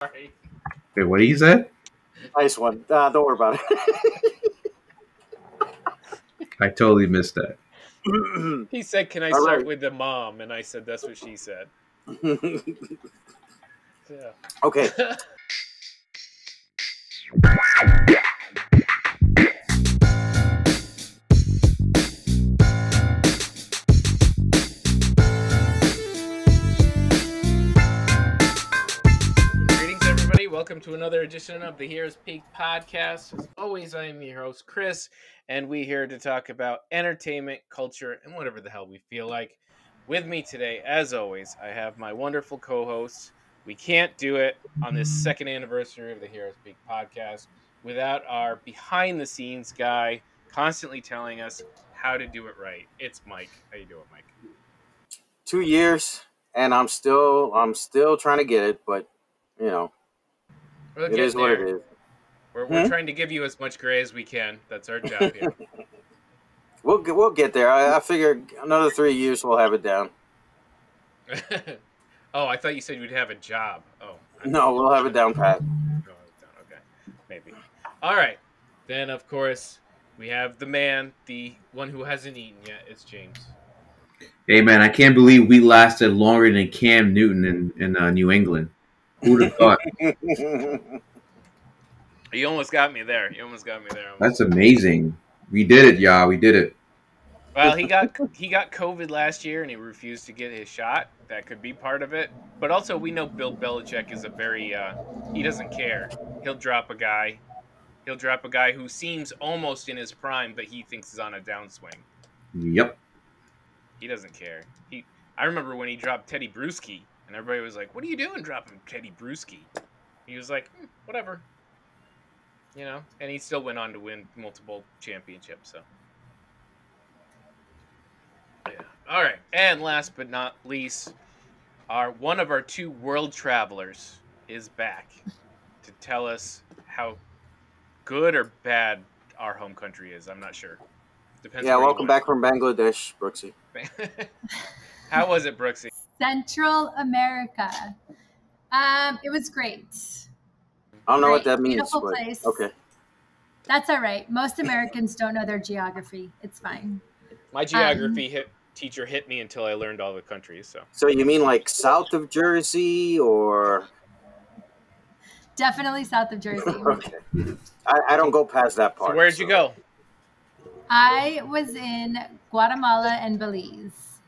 Sorry. Wait, what did you say? Nice one. Don't worry about I totally missed that. it. He said, "Can I All start right. with the mom?" And I said, "That's what she said." Yeah. Okay. Greetings, everybody. Welcome to another edition of the Heroes Peak podcast. As always, I am your host, Chris, and we're here to talk about entertainment, culture, and whatever the hell we feel like. With me today, as always, I have my wonderful co-hosts. We can't do it on this second anniversary of the Heroes Peak podcast without our behind-the-scenes guy constantly telling us how to do it right. It's Mike. How you doing, Mike? 2 years, and I'm still trying to get it, but you know, We're it is getting what there. it is. We're trying to give you as much gray as we can. That's our job here. We'll get there. I figure another 3 years we'll have it down. Oh, I thought you said you'd have a job. Oh. No, we'll have it down pat. Okay. Maybe. All right. Then, of course, we have the man, the one who hasn't eaten yet. It's James. Hey, man, I can't believe we lasted longer than Cam Newton in New England. Who'd have thought? You almost got me there. That's amazing. We did it, y'all. We did it. Well, he got COVID last year, and he refused to get his shot. That could be part of it. But also, we know Bill Belichick is a very he doesn't care. He'll drop a guy. He'll drop a guy who seems almost in his prime, but he thinks is on a downswing. Yep. He doesn't care. I remember when he dropped Teddy Bruschi, and everybody was like, "What are you doing dropping Teddy Bruschi?" He was like, "Whatever." You know, and he still went on to win multiple championships. So, yeah. All right, and last but not least, one of our two world travelers is back to tell us how good or bad our home country is. I'm not sure. Depends. Yeah, welcome back from Bangladesh, Brooksy. How was it, Brooksy? Central America. It was great. I don't know what that means. Beautiful But, place. okay. That's all right. Most Americans don't know their geography. It's fine. My geography teacher hit me until I learned all the countries. So you mean like south of Jersey or? Definitely south of Jersey. Okay. I don't go past that part. So where'd you go? I was in Guatemala and Belize.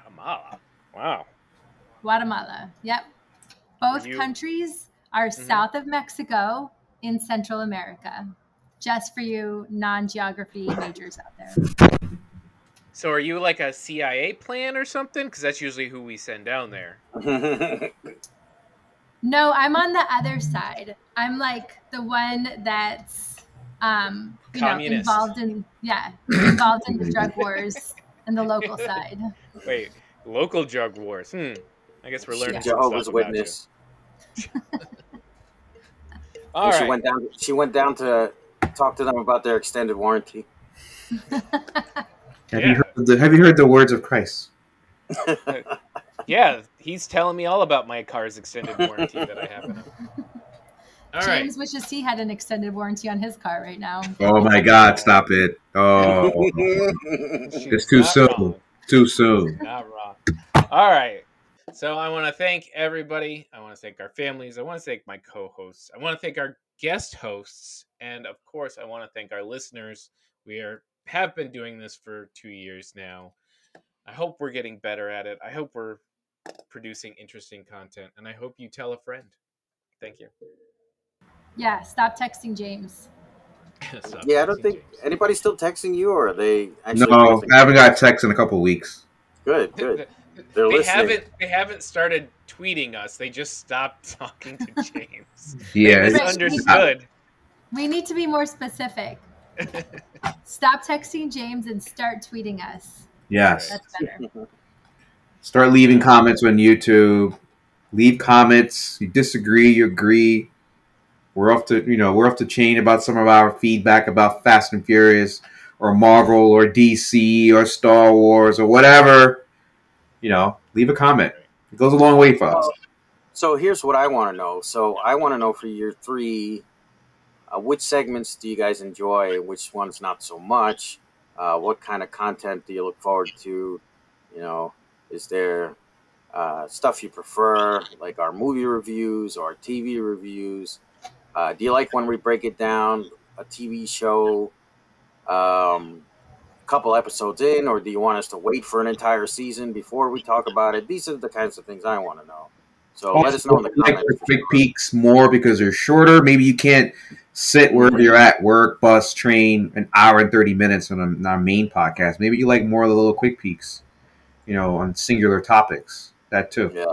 Guatemala. Wow. Guatemala. Yep. Both You- countries are south of Mexico in Central America. Just for you non-geography majors out there. So are you like a CIA plan or something? Because that's usually who we send down there. No, I'm on the other side. I'm like the one that's Communist. involved in the drug wars and the local side. Wait, local drug wars. I guess we're learning some Jehovah's stuff about Witness. All She right. went down to talk to them about their extended warranty. Have you heard the words of Christ? Yeah, he's telling me all about my car's extended warranty that I have in it. All right. James wishes he had an extended warranty on his car right now. Oh my God! Stop it! Oh, it's too Not soon. wrong. Too soon. Not wrong. All right. So I want to thank everybody. I want to thank our families. I want to thank my co-hosts. I want to thank our guest hosts. And of course, I want to thank our listeners. We have been doing this for 2 years now. I hope we're getting better at it. I hope we're producing interesting content. And I hope you tell a friend. Thank you. Yeah, stop texting James. Stop Yeah, I don't texting think James. anybody's still texting you, or are they actually? No, I haven't got text in a couple weeks. Good. They're listening. They haven't started tweeting us. They just stopped talking to James. Yeah, They it's- misunderstood. We need to be more specific. Stop texting James and start tweeting us. yes. That's better. Start leaving comments on YouTube. Leave comments. You disagree, you agree. We're off the chain about some of our feedback about Fast and Furious or Marvel or DC or Star Wars or whatever. Leave a comment. It goes a long way for us. So here's what I want to know. So I want to know for year 3, which segments do you guys enjoy? Which ones not so much? What kind of content do you look forward to? You know, is there stuff you prefer, like our movie reviews or TV reviews? Do you like when we break it down, a TV show, a couple episodes in, or do you want us to wait for an entire season before we talk about it? These are the kinds of things I want to know. So let Also, us know in the like comments the for quick sure. peaks more because they're shorter. Maybe you can't sit wherever you're at, work, bus, train, an hour and 30 minutes on our main podcast. Maybe you like more of the little quick peaks, on singular topics. That too. Yeah.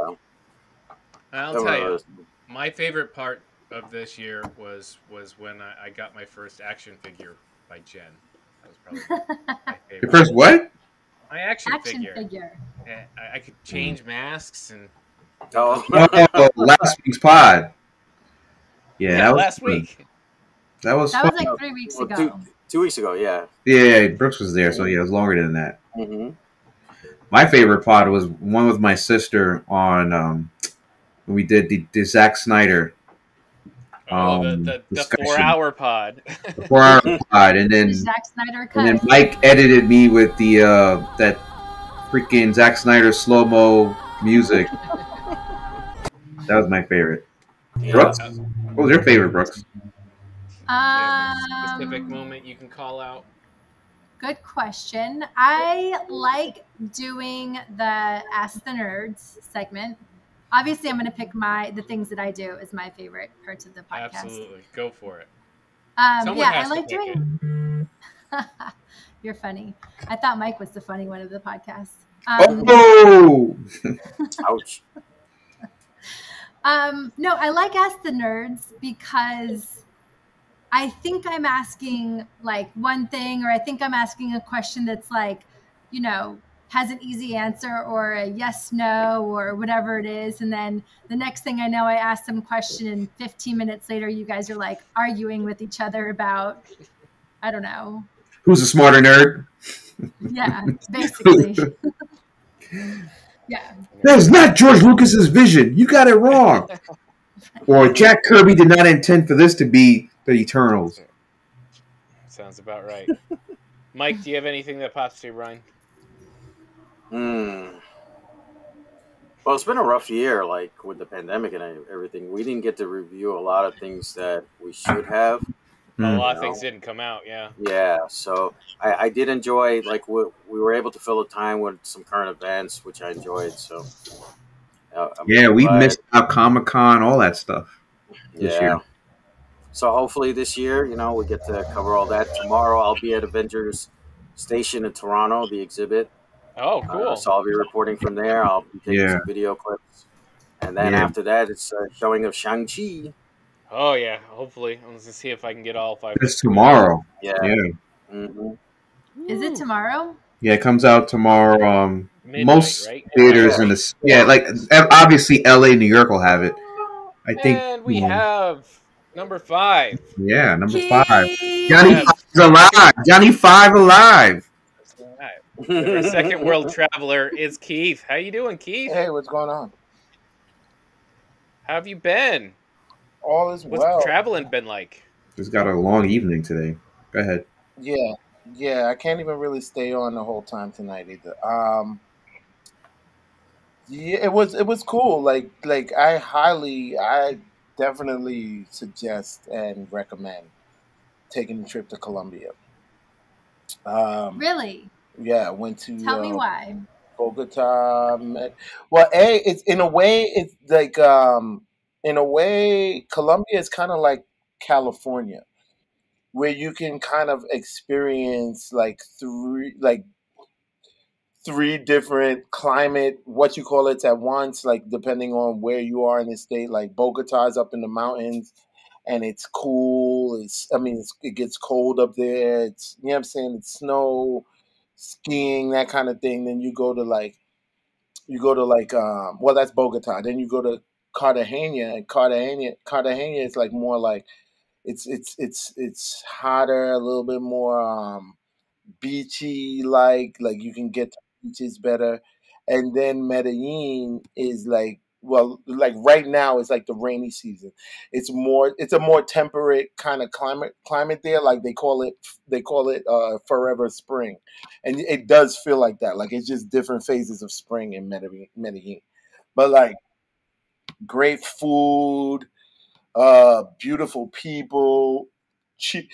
I'll tell you, my favorite part of this year was when I got my first action figure by Jen. That was probably my favorite. Your first what? My action figure. I could change masks and. Oh, last week's pod. Yeah, that was last fun. week. That was That fun. was like 3 weeks ago. 2 weeks ago, yeah. Yeah, Brooks was there, so yeah, it was longer than that. Mm-hmm. My favorite pod was one with my sister on when we did the Zack Snyder. The 4-hour pod. The 4-hour pod, and then Zack Snyder cut. and then Mike edited me with the that freaking Zack Snyder slow mo music. That was my favorite. Yeah. Brooks, what was your favorite, Brooks? Specific moment you can call out. Good question. I like doing the Ask the Nerds segment. Obviously, I'm going to pick the things that I do as my favorite parts of the podcast. Absolutely, go for it. I like doing. You're funny. I thought Mike was the funny one of the podcast. Ouch. No, I like Ask the Nerds because I think I'm asking like one thing, or I think I'm asking a question that's like, has an easy answer or a yes, no, or whatever it is. And then the next thing I know, I ask some question and 15 minutes later, you guys are like arguing with each other about, I don't know. Who's a smarter nerd? Yeah, basically. Yeah. That is not George Lucas's vision. You got it wrong. Or Jack Kirby did not intend for this to be the Eternals. Sounds about right. Mike, do you have anything that pops to your mind? Well, it's been a rough year, like with the pandemic and everything. We didn't get to review a lot of things that we should have. A lot of things didn't come out, yeah. Yeah, so I did enjoy, like, we were able to fill the time with some current events, which I enjoyed. So we missed out Comic-Con, all that stuff this year. So hopefully this year, we get to cover all that. Tomorrow I'll be at Avengers Station in Toronto, the exhibit. Oh, cool. So I'll be reporting from there. I'll be taking some video clips. And then after that, it's a showing of Shang-Chi. Oh, yeah. Hopefully. I'm going to see if I can get all 5. It's tomorrow. Yeah. Mm-hmm. Is it tomorrow? Yeah, it comes out tomorrow. Midnight, most right? theaters in the... Yeah, like, obviously LA, New York will have it. I think... And we have number 5. Yeah, number 5. Johnny 5's alive. Johnny 5 alive. Our second world traveler is Keith. How you doing, Keith? Hey, what's going on? How have you been? All is well. What's traveling been like? Just got a long evening today. Go ahead. Yeah. I can't even really stay on the whole time tonight either. Yeah, it was cool. Like I definitely suggest and recommend taking a trip to Colombia. Really? Yeah, went to. Tell me why. Bogota. Well, it's in a way, it's like in a way, Colombia is kind of like California, where you can kind of experience like three different climate, what you call it, at once, like depending on where you are in the state. Like Bogota is up in the mountains, and it's cool. It gets cold up there. It's, you know what I'm saying, it's snow, skiing, that kind of thing. Then you go to well, that's Bogota. Then you go to Cartagena, and Cartagena is like more like it's hotter, a little bit more beachy, like you can get to beaches better. And then Medellin is like well, like right now it's like the rainy season. It's a more temperate kind of climate there. Like they call it forever spring, and it does feel like that. Like it's just different phases of spring in Medellin. But like great food, beautiful people, cheap,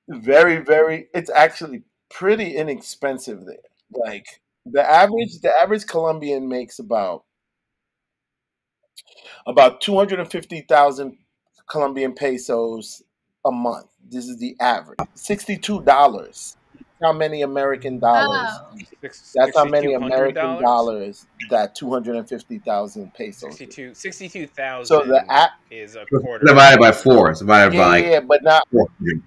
very. It's actually pretty inexpensive there. Like the average Colombian makes about 250,000 Colombian pesos a month. This is the average. $62. How many American dollars? Oh, That's how many American $6,200. dollars that 250,000 pesos is. 62,000 So the app, is a So quarter. divided by 4. It's divided by like yeah, but not 400.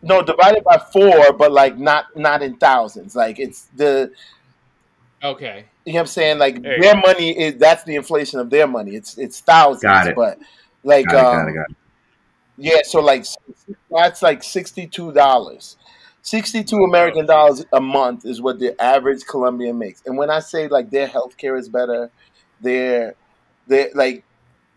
no divided by 4, but like not in thousands. Like it's the Okay. you know what I'm saying? Like There you their go. money is that's the inflation of their money. It's Got thousands, it. but like Got it. yeah, so like that's like $62. 62 American Oh, dollars jeez. a month is what the average Colombian makes. And when I say like their healthcare is better, they're like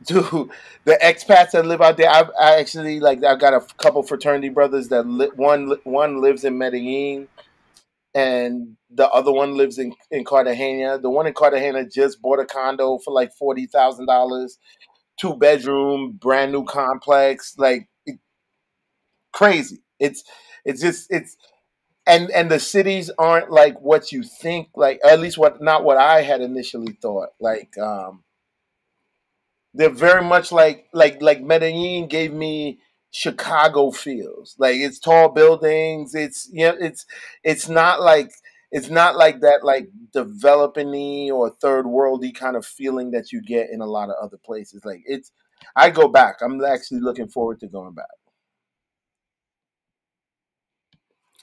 dude, the expats that live out there, I actually like I've got a couple fraternity brothers that one lives in Medellin and the other one lives in Cartagena. The one in Cartagena just bought a condo for like $40,000, 2 bedroom, brand new complex, like crazy. It's just it's and the cities aren't like what you think, like at least what not what I had initially thought. Like they're very much like Medellin gave me Chicago feels. Like it's tall buildings. It's it's not like it's not like that like developing or third worldy kind of feeling that you get in a lot of other places. Like it's I go back. I'm actually looking forward to going back.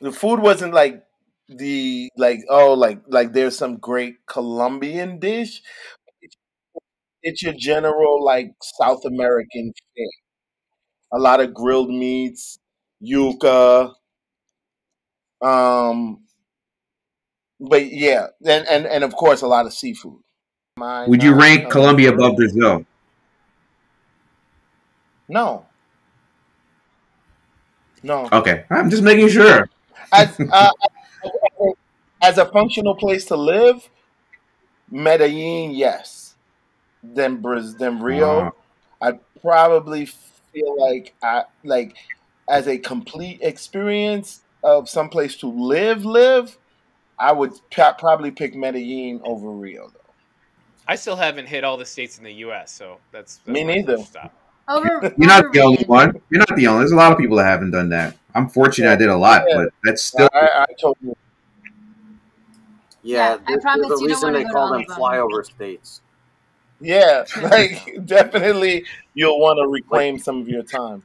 The food wasn't like the like oh like there's some great Colombian dish. It's, it's your general like South American thing. A lot of grilled meats, yuca, um, but yeah, and of course a lot of seafood. Am I Would you not rank coming Colombia through? above Brazil? No, no. Okay, I'm just making sure. As as a functional place to live, Medellin, yes. Then Uh, Rio, I probably feel like I like as a complete experience of someplace to live. I would probably pick Medellin over Rio though. I still haven't hit all the states in the U.S., so that's Me my neither. first stop. you're not the only overrated. one. You're not the only. There's a lot of people that haven't done that. I'm fortunate I Yeah, did a lot, yeah. but that's still I told you. Yeah, Yeah, I there's promise a you don't reason want to they go to call all them of them. flyover states. Yeah, like Yeah. definitely you'll want to Like reclaim some of your time.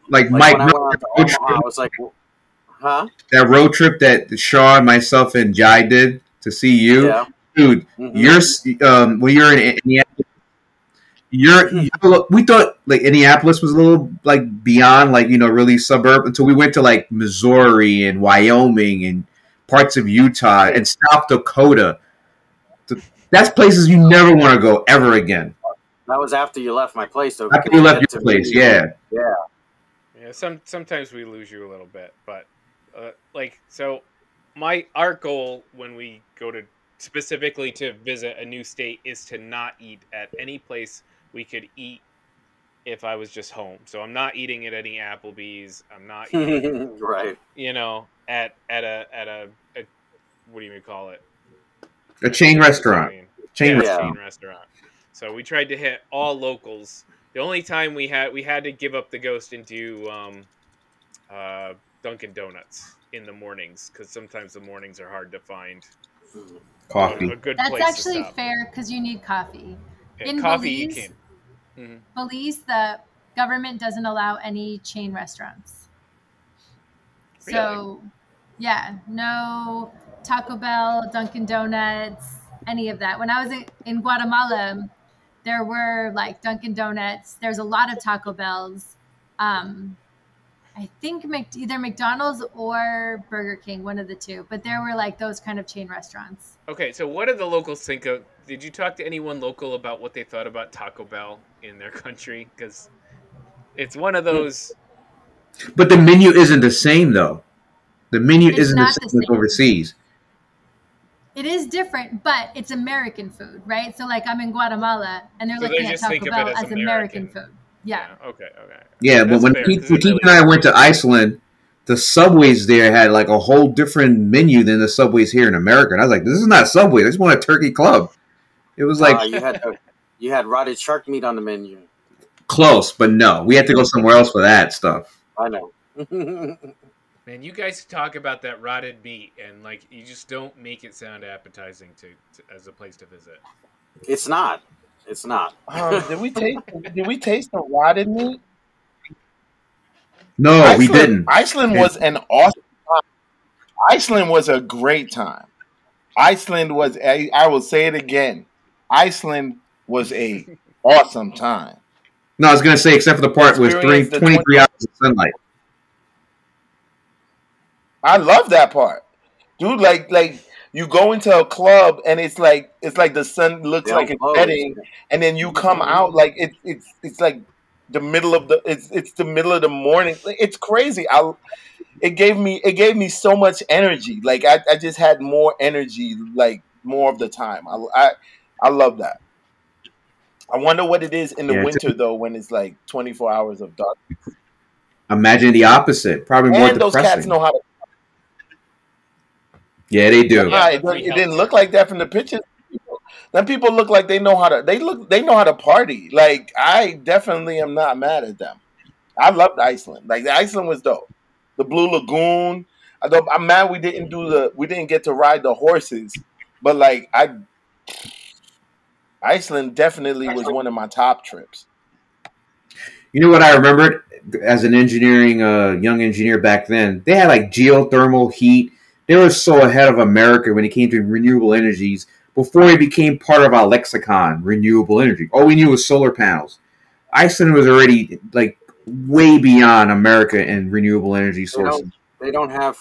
like like Mike. when I Remember went out that to road Omaha, I trip, was like, huh? that road trip that Shaw, myself, and Jai did to see you, Yeah. dude. Mm-hmm. You're when you're in Indianapolis, we thought like Indianapolis was a little like beyond like really suburb until we went to like Missouri and Wyoming and parts of Utah and South Dakota. That's places you never want to go ever again. That was after you left my place, though, After because you to left get your to place, me, yeah. yeah. Yeah, sometimes we lose you a little bit, but like so, our goal when we go to specifically to visit a new state is to not eat at any place we could eat if I was just home. So I'm not eating at any Applebee's. I'm not eating, Right. at a what do you call it? A chain restaurant. Italian. Chain Yeah, Yeah. chain restaurant. So we tried to hit all locals. The only time we had to give up the ghost and do uh, Dunkin' Donuts in the mornings because sometimes the mornings are hard to find Coffee. a good That's place to actually stop. fair because you need coffee. Yeah, In coffee you Belize, can't. Mhm. the government doesn't allow any chain restaurants. Really? So, yeah, no Taco Bell, Dunkin' Donuts, any of that. When I was in Guatemala, there were like Dunkin' Donuts. There's a lot of Taco Bells. I think either McDonald's or Burger King, one of the two. But there were like those kind of chain restaurants. Okay, so what do the locals think Did you talk to anyone local about what they thought about Taco Bell in their country? Because it's one of those. But the menu isn't the same, though. The menu It's isn't the not same the as same. overseas. It is different, but it's American food, right? So like I'm in Guatemala and they're So they looking at just think Taco of it Bell as as American American. food. Yeah. Okay. Yeah, but That's when fair, Keith 'cause it really and I is. went to Iceland, the subways there had like a whole different menu than the subways here in America. And I was like, this is not Subway. I just want a turkey club. It was like You had rotted shark meat on the menu. close, but no. We had to go somewhere else for that stuff. I know. Man, you guys talk about that rotted meat, and like you just don't make it sound appetizing to as a place to visit. It's not. It's not. Did we taste the rotted meat? No, we didn't. Iceland was an awesome time. Iceland was a great time. Iceland was. I will say it again. Iceland was a awesome time. No, I was gonna say except for the part with Experience the 23 hours of sunlight. I love that part, dude. Like you go into a club and it's like the sun looks like it's setting, and then you come out like it's like the middle of it's the middle of the morning. It's crazy. It gave me so much energy. Like I just had more energy, like more of the time. I love that. I wonder what it is in the winter though, when it's like 24 hours of dark. Imagine the opposite. Probably more And those depressing. cats know how to. Yeah, they do. Yeah, it didn't look like that from the pictures. Then people look like they know how to. They know how to party. Like I definitely am not mad at them. I loved Iceland. Like Iceland was dope. The Blue Lagoon. I'm mad we didn't get to ride the horses, but like Iceland definitely was one of my top trips. You know what I remembered as an young engineer back then? They had like geothermal heat. They were so ahead of America when it came to renewable energies before it became part of our lexicon, renewable energy. All we knew was solar panels. Iceland was already like way beyond America in renewable energy sources. They don't have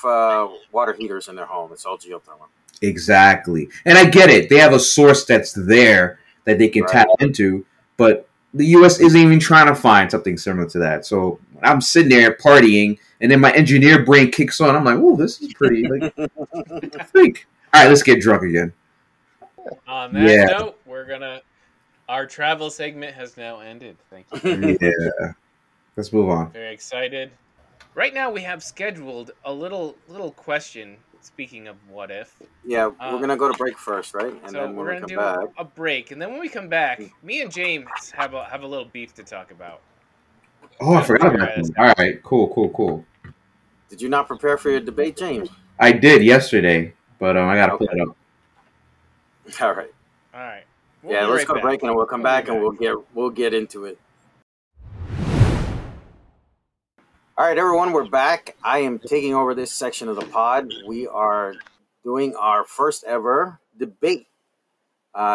water heaters in their home. It's all geothermal. Exactly. And I get it. They have a source that's there that they can tap into, but the U.S. isn't even trying to find something similar to that. So I'm sitting there partying, and then my engineer brain kicks on. I'm like, "Ooh, this is pretty." Like, I think. All right, let's get drunk again. On that note, our travel segment has now ended. Thank you. Yeah. Let's move on. Very excited. Right now, we have scheduled a little question. Speaking of what if, yeah, we're gonna go to break first, right? And so then we're gonna do a break, and then when we come back, me and James have a little beef to talk about. Oh, I forgot about that. All right, cool. Did you not prepare for your debate, James? I did yesterday, but I gotta pull it up. All right. We'll let's go to break, and we'll come back, and we'll get into it. All right, everyone, we're back. I am taking over this section of the pod. We are doing our first ever debate.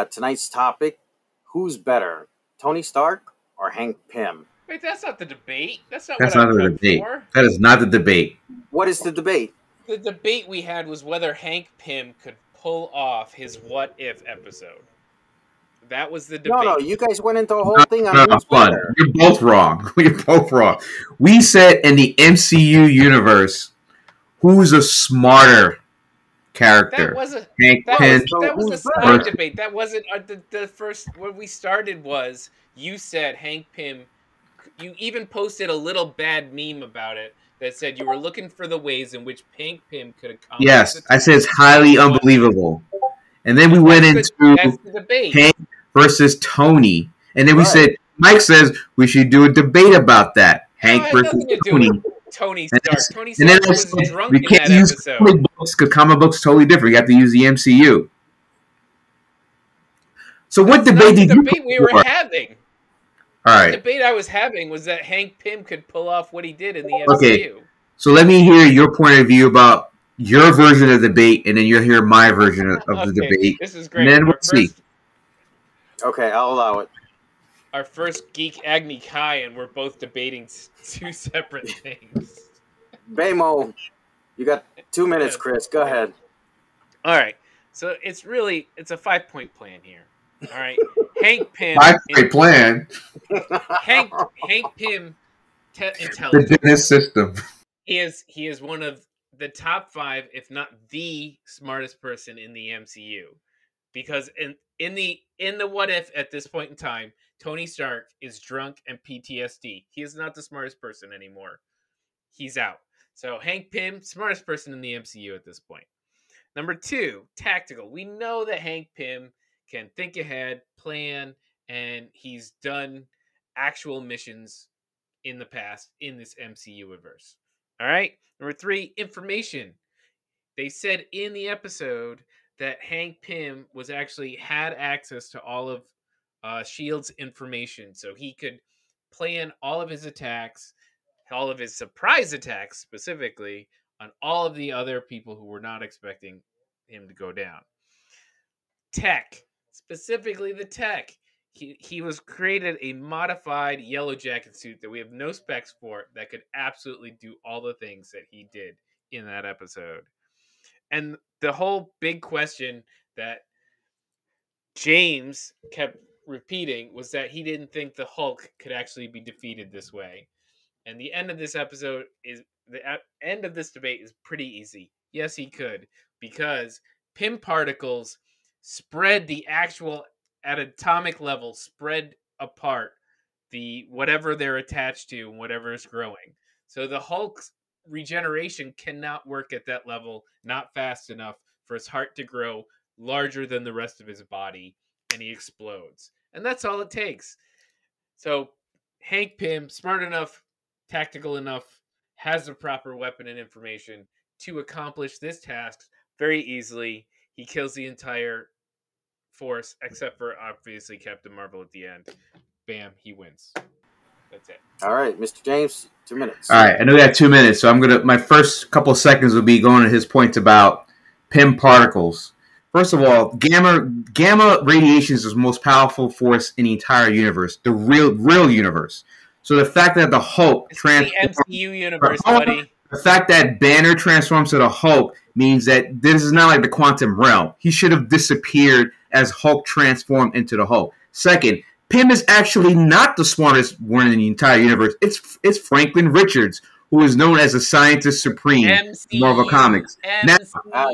Tonight's topic: who's better, Tony Stark or Hank Pym? Wait, that's not the debate. That's not the debate. That is not the debate. What is the debate? The debate we had was whether Hank Pym could pull off his What If episode. That was the debate. No, you guys went into a whole thing on who's better. You're both wrong. We said in the MCU universe, who's a smarter character? That was a side debate. That wasn't the first. What we started was you said Hank Pym. You even posted a little bad meme about it that said you were looking for the ways in which Hank Pym could accomplish. Yes, I said it's highly unbelievable. And then we went into Hank versus Tony. And then we said, Mike says we should do a debate about that. Hank versus Tony. Tony Stark. Tony Stark was drunk in that episode. Comic books, because comic books totally different. You have to use the MCU. So what debate did you debate we were having? All right. The debate I was having was that Hank Pym could pull off what he did in the MCU. Okay. So let me hear your point of view about your version of the debate, and then you'll hear my version of the debate. This is great. And then we'll see. Okay, I'll allow it. Our first Geek Agni Kai, and we're both debating two separate things. Baymo, you got 2 minutes, Chris. Go ahead. All right. So it's a 5-point plan here. All right, Hank Pym. Five-point plan. Hank Pym, The intelligence. Dennis system. He is one of the top 5, if not the smartest person in the MCU, because in the what if at this point in time, Tony Stark is drunk and PTSD. He is not the smartest person anymore. He's out. So Hank Pym, smartest person in the MCU at this point. Number 2, tactical. We know that Hank Pym can think ahead, plan, and he's done actual missions in the past in this MCU universe. All right. Number 3, information. They said in the episode that Hank Pym was actually had access to all of Shield's information, so he could plan all of his attacks, all of his surprise attacks specifically, on all of the other people who were not expecting him to go down. Tech, specifically the tech. He was created a modified Yellow Jacket suit that we have no specs for that could absolutely do all the things that he did in that episode. And the whole big question that James kept repeating was that he didn't think the Hulk could actually be defeated this way. And the end of this episode is the end of this debate is pretty easy. Yes, he could, because Pym particles spread the actual at atomic level, spread apart the whatever they're attached to and whatever is growing. So the Hulk's regeneration cannot work at that level, not fast enough for his heart to grow larger than the rest of his body, and he explodes. And that's all it takes. So Hank Pym, smart enough, tactical enough, has the proper weapon and information to accomplish this task very easily. He kills the entire force, except for obviously Captain Marvel at the end. Bam, he wins. That's it. All right, Mr. James, 2 minutes. All right, I know we got 2 minutes, so my first couple of seconds will be going to his points about Pym particles. First of all, gamma radiation is the most powerful force in the entire universe, the real universe. So the fact that the Hulk transforms the MCU universe, buddy. The fact that Banner transforms to the Hulk means that this is not like the quantum realm. He should have disappeared as Hulk transformed into the Hulk. Second, Pym is actually not the smartest one in the entire universe. It's Franklin Richards, who is known as the Scientist Supreme in Marvel Comics. Now,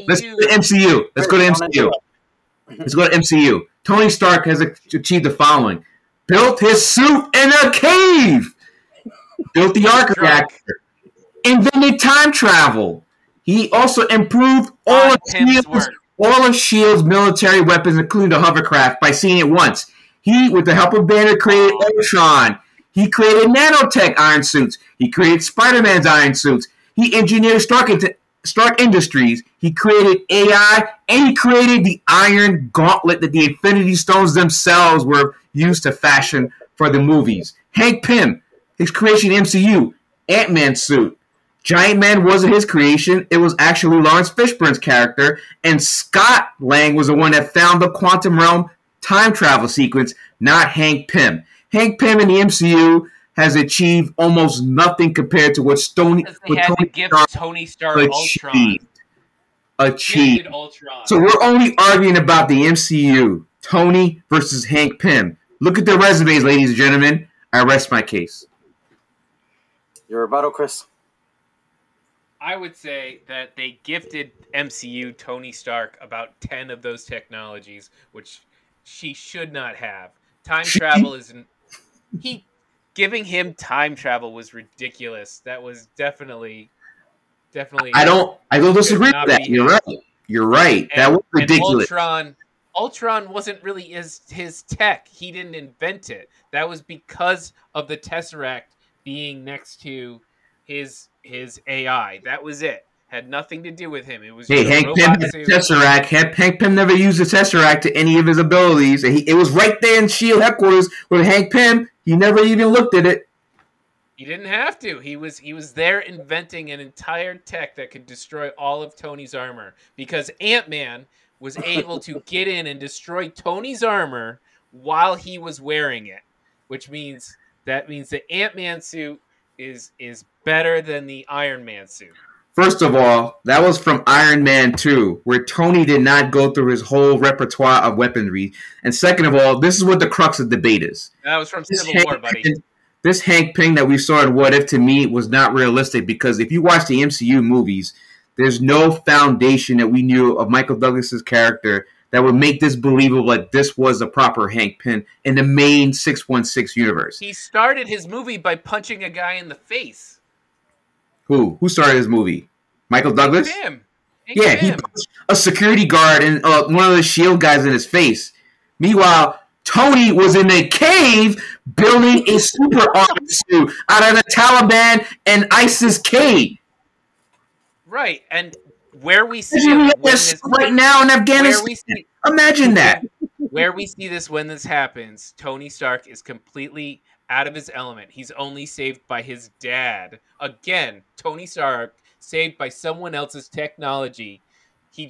let's go to MCU. Let's go to MCU. Tony Stark has achieved the following. Built his suit in a cave. Built the arc reactor. Invented time travel. He also improved all of S.H.I.E.L.D.'s military weapons, including the hovercraft, by seeing it once. He, with the help of Banner, created Ultron. He created nanotech iron suits. He created Spider-Man's iron suits. He engineered Stark Industries. He created AI, and he created the Iron Gauntlet that the Infinity Stones themselves were used to fashion for the movies. Hank Pym, his creation MCU, Ant-Man suit. Giant Man wasn't his creation. It was actually Lawrence Fishburne's character, and Scott Lang was the one that found the quantum realm time travel sequence, not Hank Pym. Hank Pym in the MCU has achieved almost nothing compared to what Tony Stark achieved. So we're only arguing about the MCU, Tony versus Hank Pym. Look at their resumes, ladies and gentlemen. I rest my case. Your rebuttal, Chris? I would say that they gifted MCU Tony Stark about 10 of those technologies, which she should not have. Time travel isn't... Giving him time travel was ridiculous. That was definitely. I don't disagree with that. You're right. That was ridiculous. Ultron wasn't really his tech. He didn't invent it. That was because of the Tesseract being next to his AI. That was it. Had nothing to do with him. It was Hank Pym had the Tesseract. Hank Pym never used the Tesseract to any of his abilities. It was right there in S.H.I.E.L.D. headquarters with Hank Pym. He never even looked at it. He didn't have to. He was there inventing an entire tech that could destroy all of Tony's armor, because Ant-Man was able to get in and destroy Tony's armor while he was wearing it, which means the Ant-Man suit is better than the Iron Man suit. First of all, that was from Iron Man 2, where Tony did not go through his whole repertoire of weaponry. And second of all, this is what the crux of the debate is. That was from Civil War, buddy. This Hank Pym that we saw in What If, to me, was not realistic, because if you watch the MCU movies, there's no foundation that we knew of Michael Douglas's character that would make this believable that this was a proper Hank Pym in the main 616 universe. He started his movie by punching a guy in the face. Who? Who started his movie? Michael Douglas? Hank Yeah, he Pym. punched a security guard and one of the SHIELD guys in his face. Meanwhile, Tony was in a cave building a super armor suit out of the Taliban and ISIS cave. Right, and where we see him right now in Afghanistan. Imagine that. Where we see this when this happens, Tony Stark is completely out of his element. He's only saved by his dad. Again, Tony Stark saved by someone else's technology. He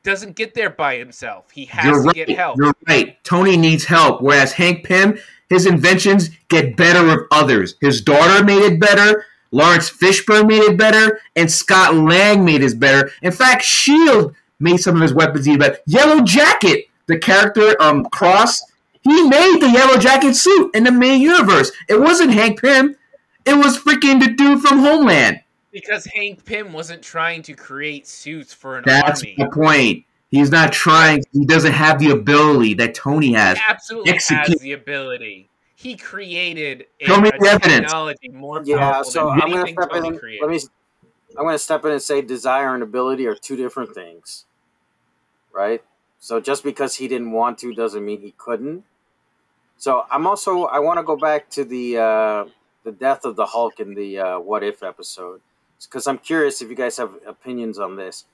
doesn't get there by himself. He has to get help. You're right. Tony needs help, whereas Hank Pym, his inventions get better with others. His daughter made it better. Lawrence Fishburne made it better, and Scott Lang made it better. In fact, SHIELD made some of his weapons even better. Yellow Jacket, the character Cross, he made the Yellow Jacket suit in the main universe. It wasn't Hank Pym. It was freaking the dude from Homeland. Because Hank Pym wasn't trying to create suits for an That's army. the point. He's not trying. He doesn't have the ability that Tony has. He absolutely has the ability. He created a technology more powerful than anything Tony created. I'm going to step in and say desire and ability are two different things, right? So just because he didn't want to doesn't mean he couldn't. So I want to go back to the death of the Hulk in the What If episode, because I'm curious if you guys have opinions on this.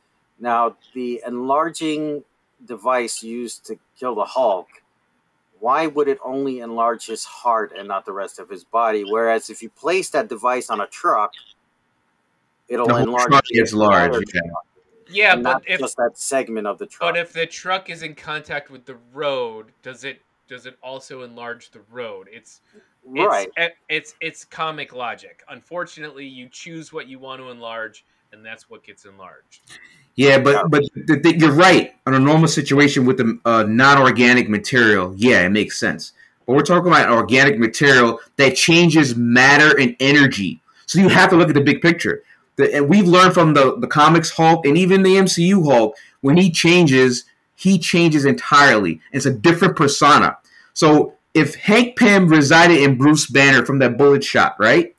Now, the enlarging device used to kill the Hulk, why would it only enlarge his heart and not the rest of his body? Whereas if you place that device on a truck, it'll enlarge. Truck gets large. Yeah, but if just that segment of the truck. But if the truck is in contact with the road, does it also enlarge the road? It's comic logic. Unfortunately, you choose what you want to enlarge, and that's what gets enlarged. Yeah, but you're right. On a normal situation with a non-organic material, yeah, it makes sense. But we're talking about organic material that changes matter and energy. So you have to look at the big picture. And we've learned from the comics Hulk and even the MCU Hulk, when he changes entirely. It's a different persona. So if Hank Pym resided in Bruce Banner from that bullet shot, right?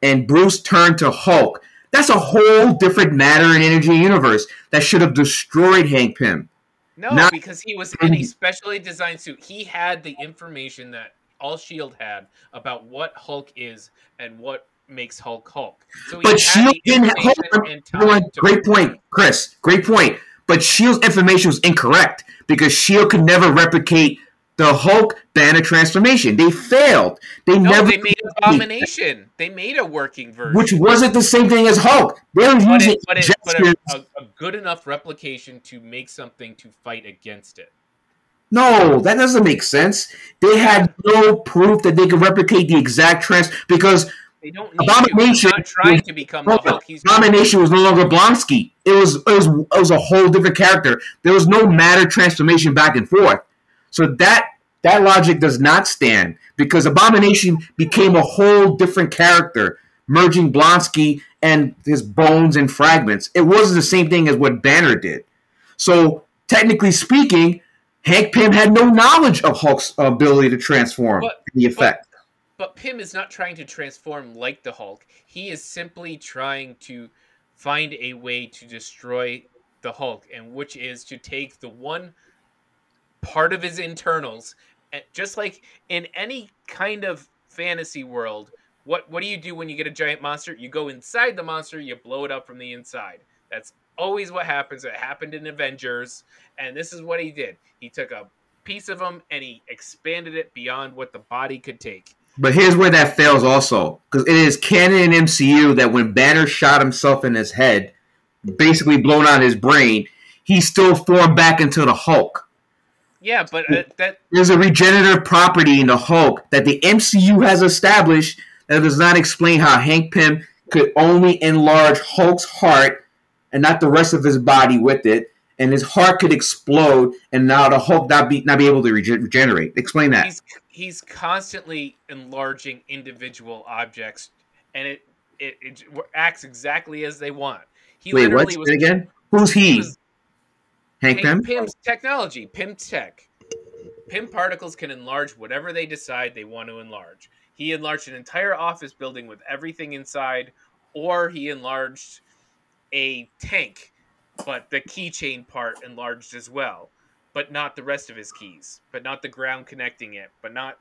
And Bruce turned to Hulk, that's a whole different matter and energy universe that should have destroyed Hank Pym. No, because he was in a specially designed suit. He had the information that all S.H.I.E.L.D. had about what Hulk is and what makes Hulk Hulk. So but S.H.I.E.L.D. didn't have... Great point, Chris. Great point. But S.H.I.E.L.D.'s information was incorrect because S.H.I.E.L.D. could never replicate the Hulk Banner transformation. They failed. They made Abomination. They made a working version, which wasn't the same thing as Hulk. They were using a good enough replication to make something to fight against it. No, that doesn't make sense. They had no proof that they could replicate the exact because they don't need Abomination. He's not trying to become the Hulk. Abomination was no longer Blonsky. It was a whole different character. There was no matter transformation back and forth. So that logic does not stand because Abomination became a whole different character, merging Blonsky and his bones and fragments. It wasn't the same thing as what Banner did. So technically speaking, Hank Pym had no knowledge of Hulk's ability to transform the effect. But Pym is not trying to transform like the Hulk. He is simply trying to find a way to destroy the Hulk, and which is to take the one part of his internals, and just like in any kind of fantasy world, what do you do when you get a giant monster? You go inside the monster, you blow it up from the inside. That's always what happens. It happened in Avengers, and this is what he did. He took a piece of him and he expanded it beyond what the body could take. But here's where that fails also, because it is canon in MCU that when Banner shot himself in his head, basically blown out his brain, he still formed back into the Hulk. Yeah, but there's a regenerative property in the Hulk that the MCU has established that does not explain how Hank Pym could only enlarge Hulk's heart and not the rest of his body with it, and his heart could explode, and now the Hulk not be able to regenerate. Explain that. He's constantly enlarging individual objects, and it acts exactly as they want. He Wait, what? literally was Again? Who's he? Hank Pym? Pym's technology, Pym tech. Pym particles can enlarge whatever they decide they want to enlarge. He enlarged an entire office building with everything inside, or he enlarged a tank, but the keychain part enlarged as well, but not the rest of his keys, but not the ground connecting it, but not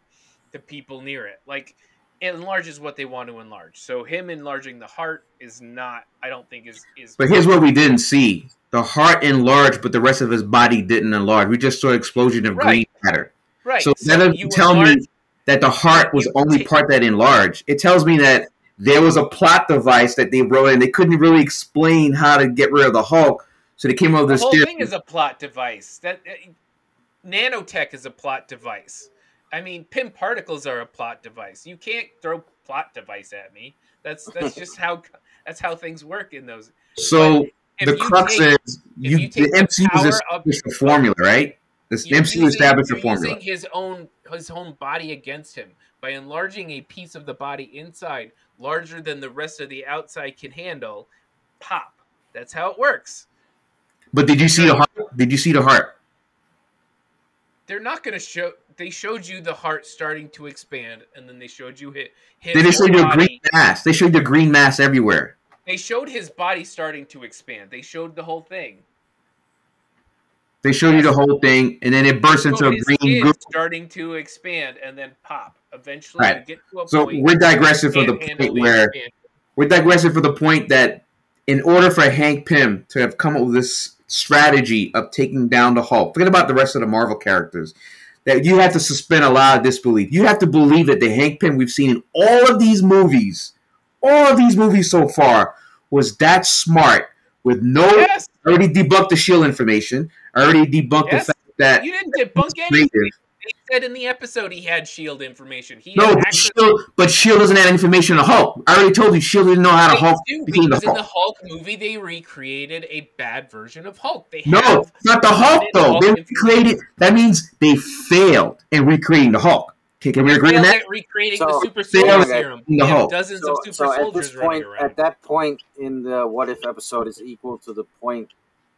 the people near it. Like, it enlarges what they want to enlarge. So him enlarging the heart is not, I don't think is. But here's what we didn't see: the heart enlarged, but the rest of his body didn't enlarge. We just saw an explosion of green matter. Right. So that doesn't tell me that the heart was the only part that enlarged. It tells me that there was a plot device that they wrote, and they couldn't really explain how to get rid of the Hulk. So they came up with this theory. The whole thing is a plot device. That nanotech is a plot device. I mean, Pym particles are a plot device. You can't throw plot device at me. That's just how things work in those. So the crux is the MCU is a formula, right? The MCU established a formula. Using his own body against him by enlarging a piece of the body inside larger than the rest of the outside can handle. Pop. That's how it works. But did you see the heart? Did you see the heart? They're not going to show. They showed you the heart starting to expand, and then they showed you his. Then they showed you a green mass. They showed you green mass everywhere. They showed his body starting to expand. They showed the whole thing. They showed you the whole thing, and then it bursts into a green goo. Starting to expand and then pop. Eventually, you get to a point. So we're digressing for the point where we're digressing for the point that in order for Hank Pym to have come up with this strategy of taking down the Hulk, forget about the rest of the Marvel characters, that you have to suspend a lot of disbelief. You have to believe that the Hank Pym we've seen in all of these movies so far, was that smart with no already debunked the SHIELD information, already debunked the fact that you didn't debunk anything. They said in the episode he had SHIELD information. But SHIELD doesn't have information on Hulk. I already told you SHIELD didn't know how to Hulk. Because in the Hulk movie, they recreated a bad version of Hulk. No, it's not the Hulk though. They recreated. That means they failed in recreating the Hulk. Okay, can we agree on that? Recreating the super soldier serum. Dozens of super soldiers running around. At that point in the What If episode is equal to the point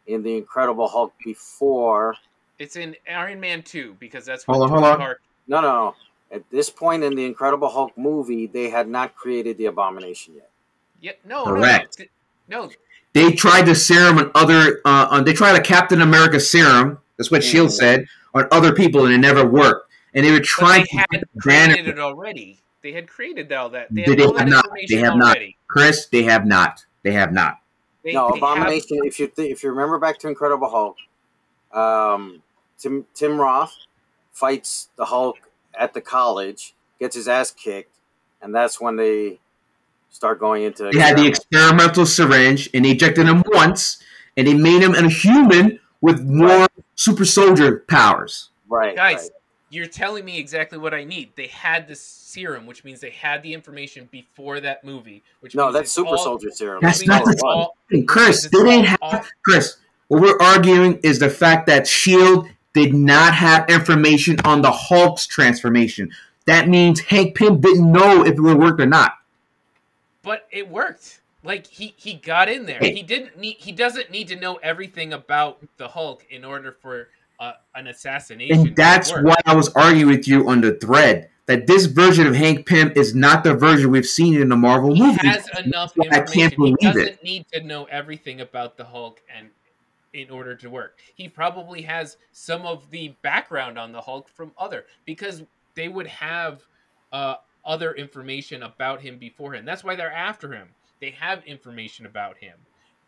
in the Incredible Hulk before. It's in Iron Man 2 because that's what. Hold on. No. At this point in the Incredible Hulk movie, they had not created the Abomination yet. Yeah, no, correct. No. They tried the serum on other. They tried a Captain America serum. That's what SHIELD said on other people, and it never worked. And they were trying to created it already. They had created all that. They had all that information They have already. Not. Chris, they have not. They have not. Abomination. If you remember back to Incredible Hulk, Tim Roth fights the Hulk at the college, gets his ass kicked, and that's when they start going into. They had the experimental syringe, and they ejected him once, and they made him a human with more super soldier powers. Right, guys. You're telling me exactly what I need. They had the serum, which means they had the information before that movie. That's super soldier serum. That's not the thing. Chris, they didn't have. Chris, what we're arguing is the fact that SHIELD did not have information on the Hulk's transformation. That means Hank Pym didn't know if it would work or not. But it worked. Like he got in there. He doesn't need to know everything about the Hulk in order for an assassination. And that's why I was arguing with you on the thread that this version of Hank Pym is not the version we've seen in the Marvel movie. He has enough information. He doesn't need to know everything about the Hulk and in order to work. He probably has some of the background on the Hulk from because they would have other information about him beforehand. That's why they're after him. They have information about him.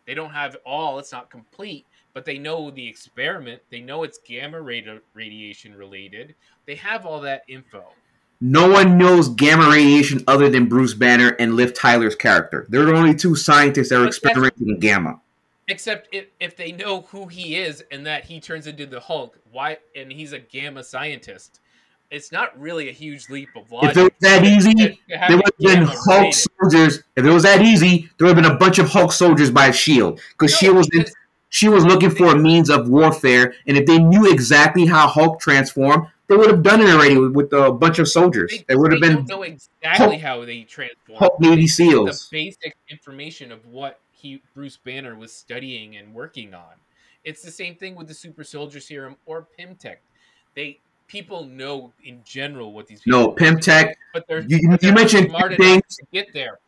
They don't have all. It's not complete, but they know the experiment. They know it's gamma radiation related. They have all that info. No one knows gamma radiation other than Bruce Banner and Liv Tyler's character. They're the only two scientists that are experimenting in gamma. Except if they know who he is and that he turns into the Hulk, and he's a gamma scientist, it's not really a huge leap of If logic. it was that easy, to have there would the have been gamma Hulk related. soldiers. If it was that easy, there would have been a bunch of Hulk soldiers by Shield because she was looking for a means of warfare, and if they knew exactly how Hulk transformed, they would have done it already with a bunch of soldiers. They would have been don't know exactly how they transform. Hulk Navy SEALs. The basic information of what Bruce Banner was studying and working on. It's the same thing with the super soldier serum or Pymtech. People know in general what these people No, Pymtech. But they're You mentioned smart things enough to get there.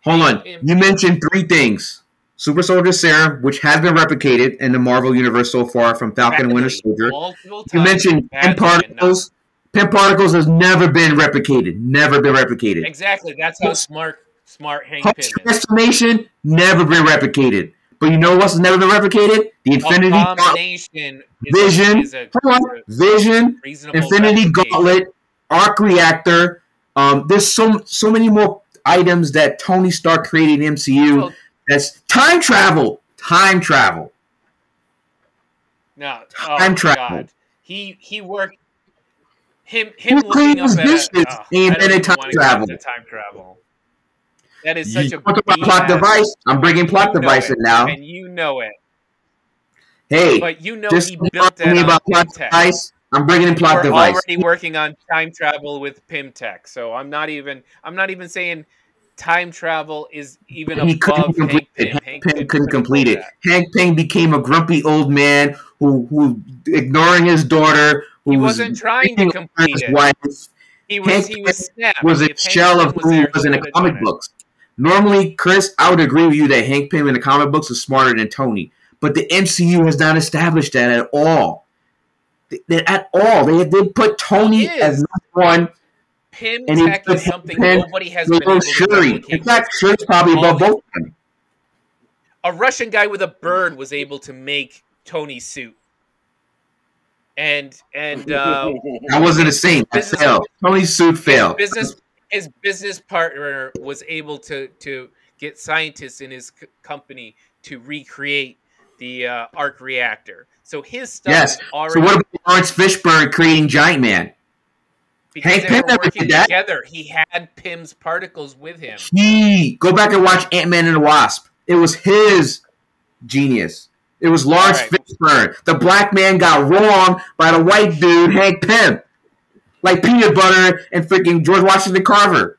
Hold on. You mentioned 3 things. Super Soldier Serum, which has been replicated in the Marvel Universe so far from Falcon and Winter Soldier. You mentioned Pym Particles. Pym Particles has never been replicated. Never been replicated. Exactly. That's how smart Hank Pym is. Transformation, never been replicated. But you know what's never been replicated? The Infinity Abomination Vision. Vision. Infinity Gauntlet. Arc Reactor. There's so many more items that Tony Stark created in MCU. That's time travel. Time travel. No. Time travel. God. He worked. Him looking up at time travel. That is such a plot device. I'm bringing plot device in now, and you know it. Hey, but you know he built that about plot device. I'm bringing in plot device. We're already working on time travel with Pymtech, so I'm not even saying time travel is even above Hank Pym. Hank Pym couldn't complete it. Hank Pym became a grumpy old man who ignoring his daughter. He wasn't trying to complete it. Wife. He was snapped. Was a shell of who he was in the comic books. Normally, Chris, I would agree with you that Hank Pym in the comic books is smarter than Tony, but the MCU has not established that at all. At all, they put Tony as number one. Pymtech is something nobody has been able to replicate. In fact, Shuri's probably above both of them. A Russian guy with a bird was able to make Tony's suit. And that wasn't the same. That failed. Tony's suit failed. His business partner was able to get scientists in his company to recreate the arc reactor. So his stuff is already. So what about Lawrence Fishburne creating Giant Man? Because Hank Pym never did that. Together, he had Pym's particles with him. Go back and watch Ant-Man and the Wasp. It was his genius. It was Lawrence Fishburne. The black man got wrong by the white dude, Hank Pym. Like peanut butter and freaking George Washington Carver.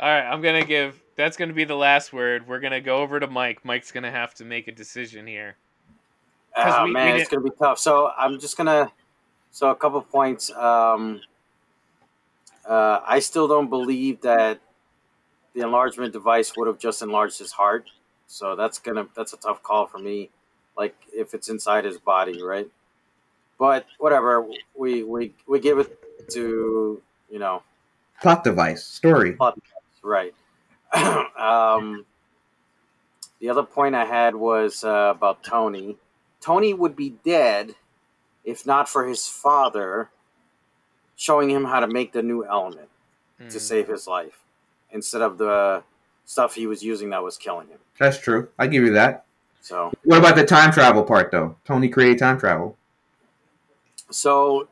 All right, that's going to be the last word. We're going to go over to Mike. Mike's going to have to make a decision here. Oh, man, it's going to be tough. So I'm just going to, a couple of points. I still don't believe that the enlargement device would have just enlarged his heart. So that's a tough call for me. Like if it's inside his body, right? But whatever, we give it to, plot device story. Plot device, right. The other point I had was about Tony. Tony would be dead if not for his father showing him how to make the new element to save his life instead of the stuff he was using that was killing him. That's true. I give you that. So, what about the time travel part, though? Tony created time travel. So,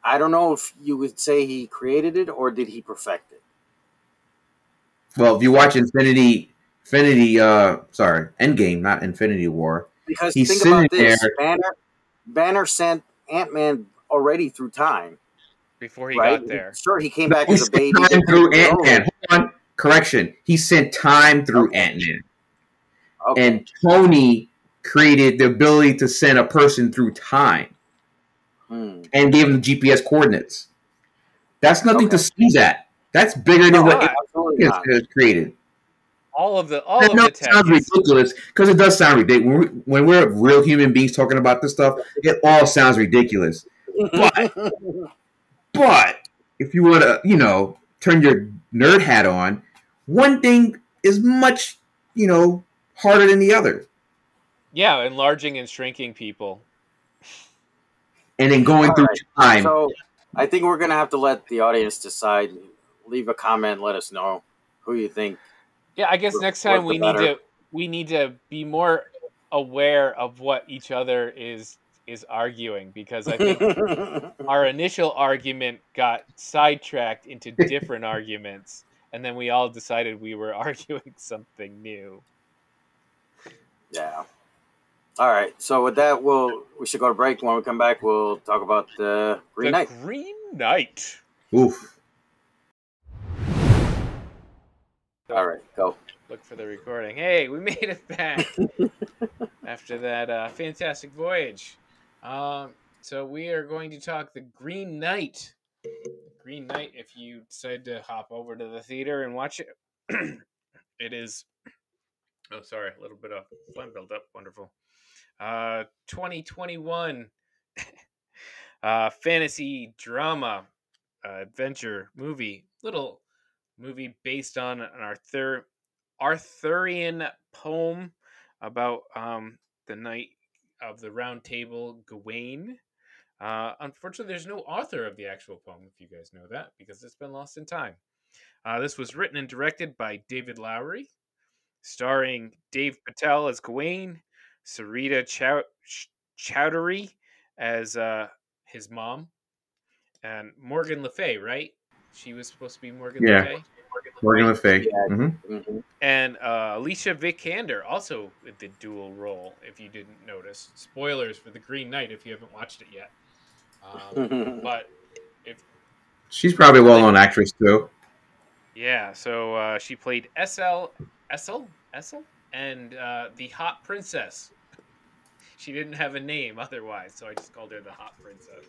I don't know if you would say he created it or did he perfect it. Well, if you watch Endgame, not Infinity War. Because think about this, Banner sent Ant-Man already through time. Before he got there. Sure, he came back as a baby. Time through Ant-Man. Hold on. Correction. He sent time through Ant-Man. Okay. And Tony created the ability to send a person through time. And gave him the GPS coordinates. That's nothing to sneeze at. That's bigger than what has created. All of the sounds ridiculous because it does sound ridiculous. When we're real human beings talking about this stuff, it all sounds ridiculous. But if you want to, turn your nerd hat on, one thing is much, harder than the other. Yeah, enlarging and shrinking people. And then going through time. So I think we're going to have to let the audience decide. Leave a comment. Let us know who you think. Yeah, I guess next time we need to be more aware of what each other is is arguing, because I think our initial argument got sidetracked into different arguments, and then we all decided we were arguing something new. Yeah. All right. So with that, we should go to break. When we come back, we'll talk about the Green Knight. Green Knight. Oof. So, all right, go. Look for the recording. Hey, we made it back after that fantastic voyage. So we are going to talk the Green Knight. Green Knight, if you decide to hop over to the theater and watch it, it is... Oh, sorry, a little bit of phlegm build up. Wonderful. 2021 fantasy drama adventure movie. Little movie based on an Arthurian poem about the Knight of the Round Table, Gawain. Unfortunately, there's no author of the actual poem, if you guys know that, because it's been lost in time. This was written and directed by David Lowery, starring Dev Patel as Gawain, Sarita Chowdhury as his mom, and Morgan Le Fay, right? She was supposed to be Morgan Le Fay. Morgan Le Fay. Yeah. Mm-hmm. And Alicia Vikander also the dual role, if you didn't notice. Spoilers for the Green Knight if you haven't watched it yet. But she's probably a well-known actress too. Yeah, so she played Essel, and the Hot Princess. She didn't have a name otherwise, so I just called her the Hot Princess.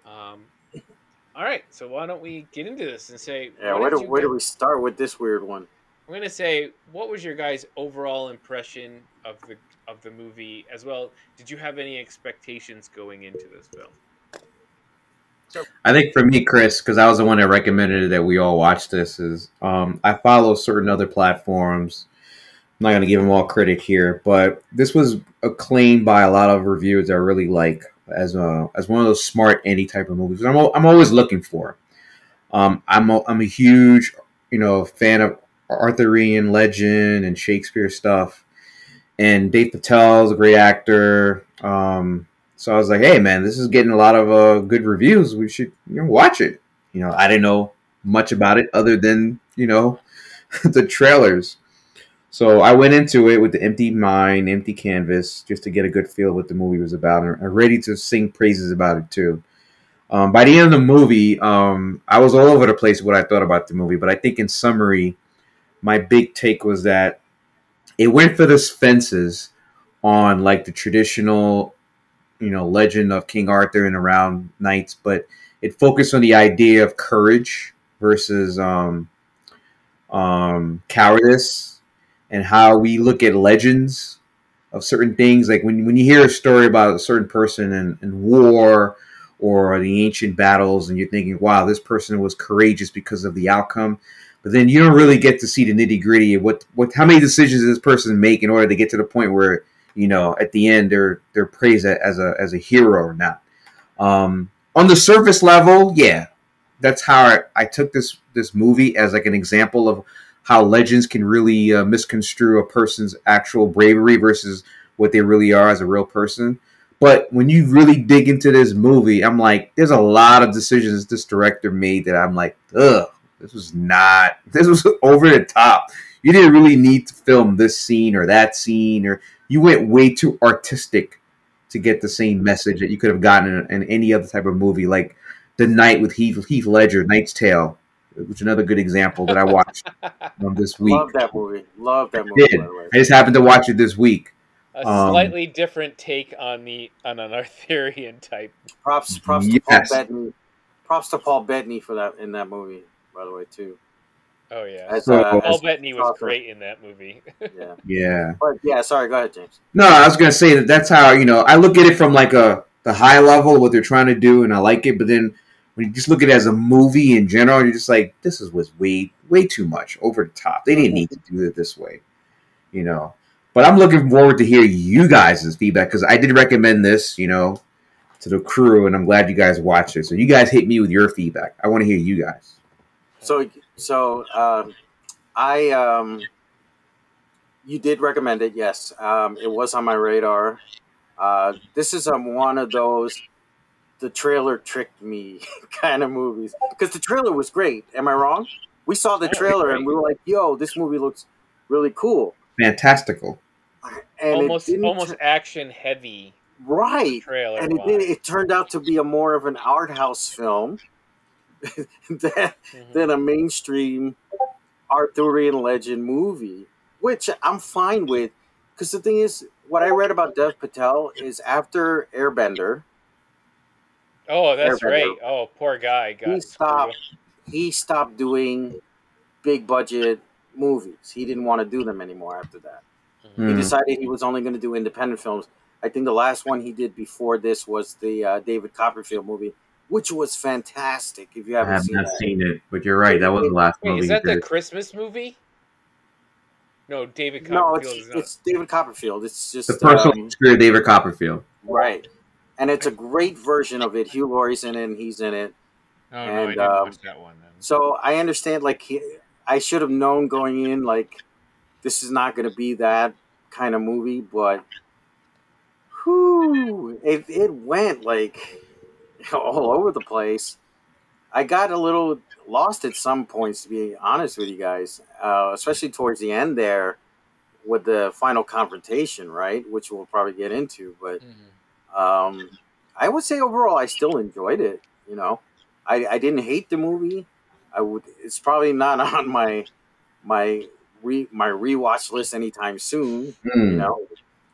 All right, so why don't we get into this and say... Yeah, where do we start with this weird one? I'm going to say, what was your guys' overall impression of the movie as well? Did you have any expectations going into this film? I think for me, Chris, because I was the one that recommended that we all watch this, is I follow certain other platforms. I'm not going to give them all credit here, but this was acclaimed by a lot of reviewers that I really like as one of those smart indie type of movies. I'm always looking for. I'm a huge fan of Arthurian legend and Shakespeare stuff, and Dev Patel is a great actor. So I was like, hey man, this is getting a lot of good reviews. We should watch it. I didn't know much about it other than the trailers. So I went into it with the empty mind, empty canvas, just to get a good feel of what the movie was about, and ready to sing praises about it too. By the end of the movie, I was all over the place with what I thought about the movie, but I think in summary, my big take was that it went for the fences on like the traditional, legend of King Arthur and the Round Knights, but it focused on the idea of courage versus cowardice, and how we look at legends of certain things. Like when you hear a story about a certain person in war or the ancient battles, and you're thinking, wow, this person was courageous because of the outcome. But then you don't really get to see the nitty gritty of how many decisions this person make in order to get to the point where, at the end they're praised as a hero or not. On the surface level, yeah, that's how I took this movie as like an example of how legends can really misconstrue a person's actual bravery versus what they really are as a real person. But when you really dig into this movie, I'm like, there's a lot of decisions this director made that I'm like, ugh, this was over the top. You didn't really need to film this scene or that scene, or you went way too artistic to get the same message that you could have gotten in any other type of movie, like The Knight with Heath Ledger, Knight's Tale, which is another good example that I watched this week. Love that movie. By the way. I just happened to watch it this week. A slightly different take on an Arthurian type. Props to Paul Bettany. Props to Paul Bettany for that in that movie, by the way, too. Oh yeah, Paul Bettany was great in that movie. Yeah. But yeah, sorry. Go ahead, James. No, I was gonna say that's how I look at it from like the high level, what they're trying to do, and I like it. But then when you just look at it as a movie in general, you're just like, this was way too much, over the top. They didn't need to do it this way, But I'm looking forward to hear you guys' feedback, because I did recommend this, to the crew, and I'm glad you guys watched it. So you guys hit me with your feedback. I want to hear you guys. So you did recommend it, yes. It was on my radar. This is one of those the trailer tricked me kind of movies, because the trailer was great. Am I wrong? We saw the Oh, trailer great. and we were like, "Yo, this movie looks really cool," Fantastical. and it didn't. Almost action heavy. The Right, trailer and it wise. did. It turned out to be a more of an art house film than, than a mainstream Arthurian legend movie, which I'm fine with. Because the thing is, what I read about Dev Patel is after Oh, that's Airbender, right. Oh, poor guy he got screwed up. stopped. He stopped doing big budget movies. He didn't want to do them anymore after that. He Hmm. decided he was only going to do independent films. I think the last one he did before this was the David Copperfield movie, which was fantastic. If you I haven't have seen not that, seen it, but you're right. That was the last Wait, is movie he that the did. Christmas movie? No, David no, Copperfield is not. it's David Copperfield. It's The just personal history of David Copperfield. right, and it's a great version of it. Hugh Laurie's in it, and he's in it, Oh no, I and didn't watch that one then. so I understand. Like I should have known going in, like this is not going to be that kind of movie, but whew, it went like all over the place. I got a little lost at some points, to be honest with you guys, especially towards the end there with the final confrontation, right? Which we'll probably get into. But I would say overall, I still enjoyed it. You know, I didn't hate the movie. I would. It's probably not on my my rewatch list anytime soon. You Hmm. know,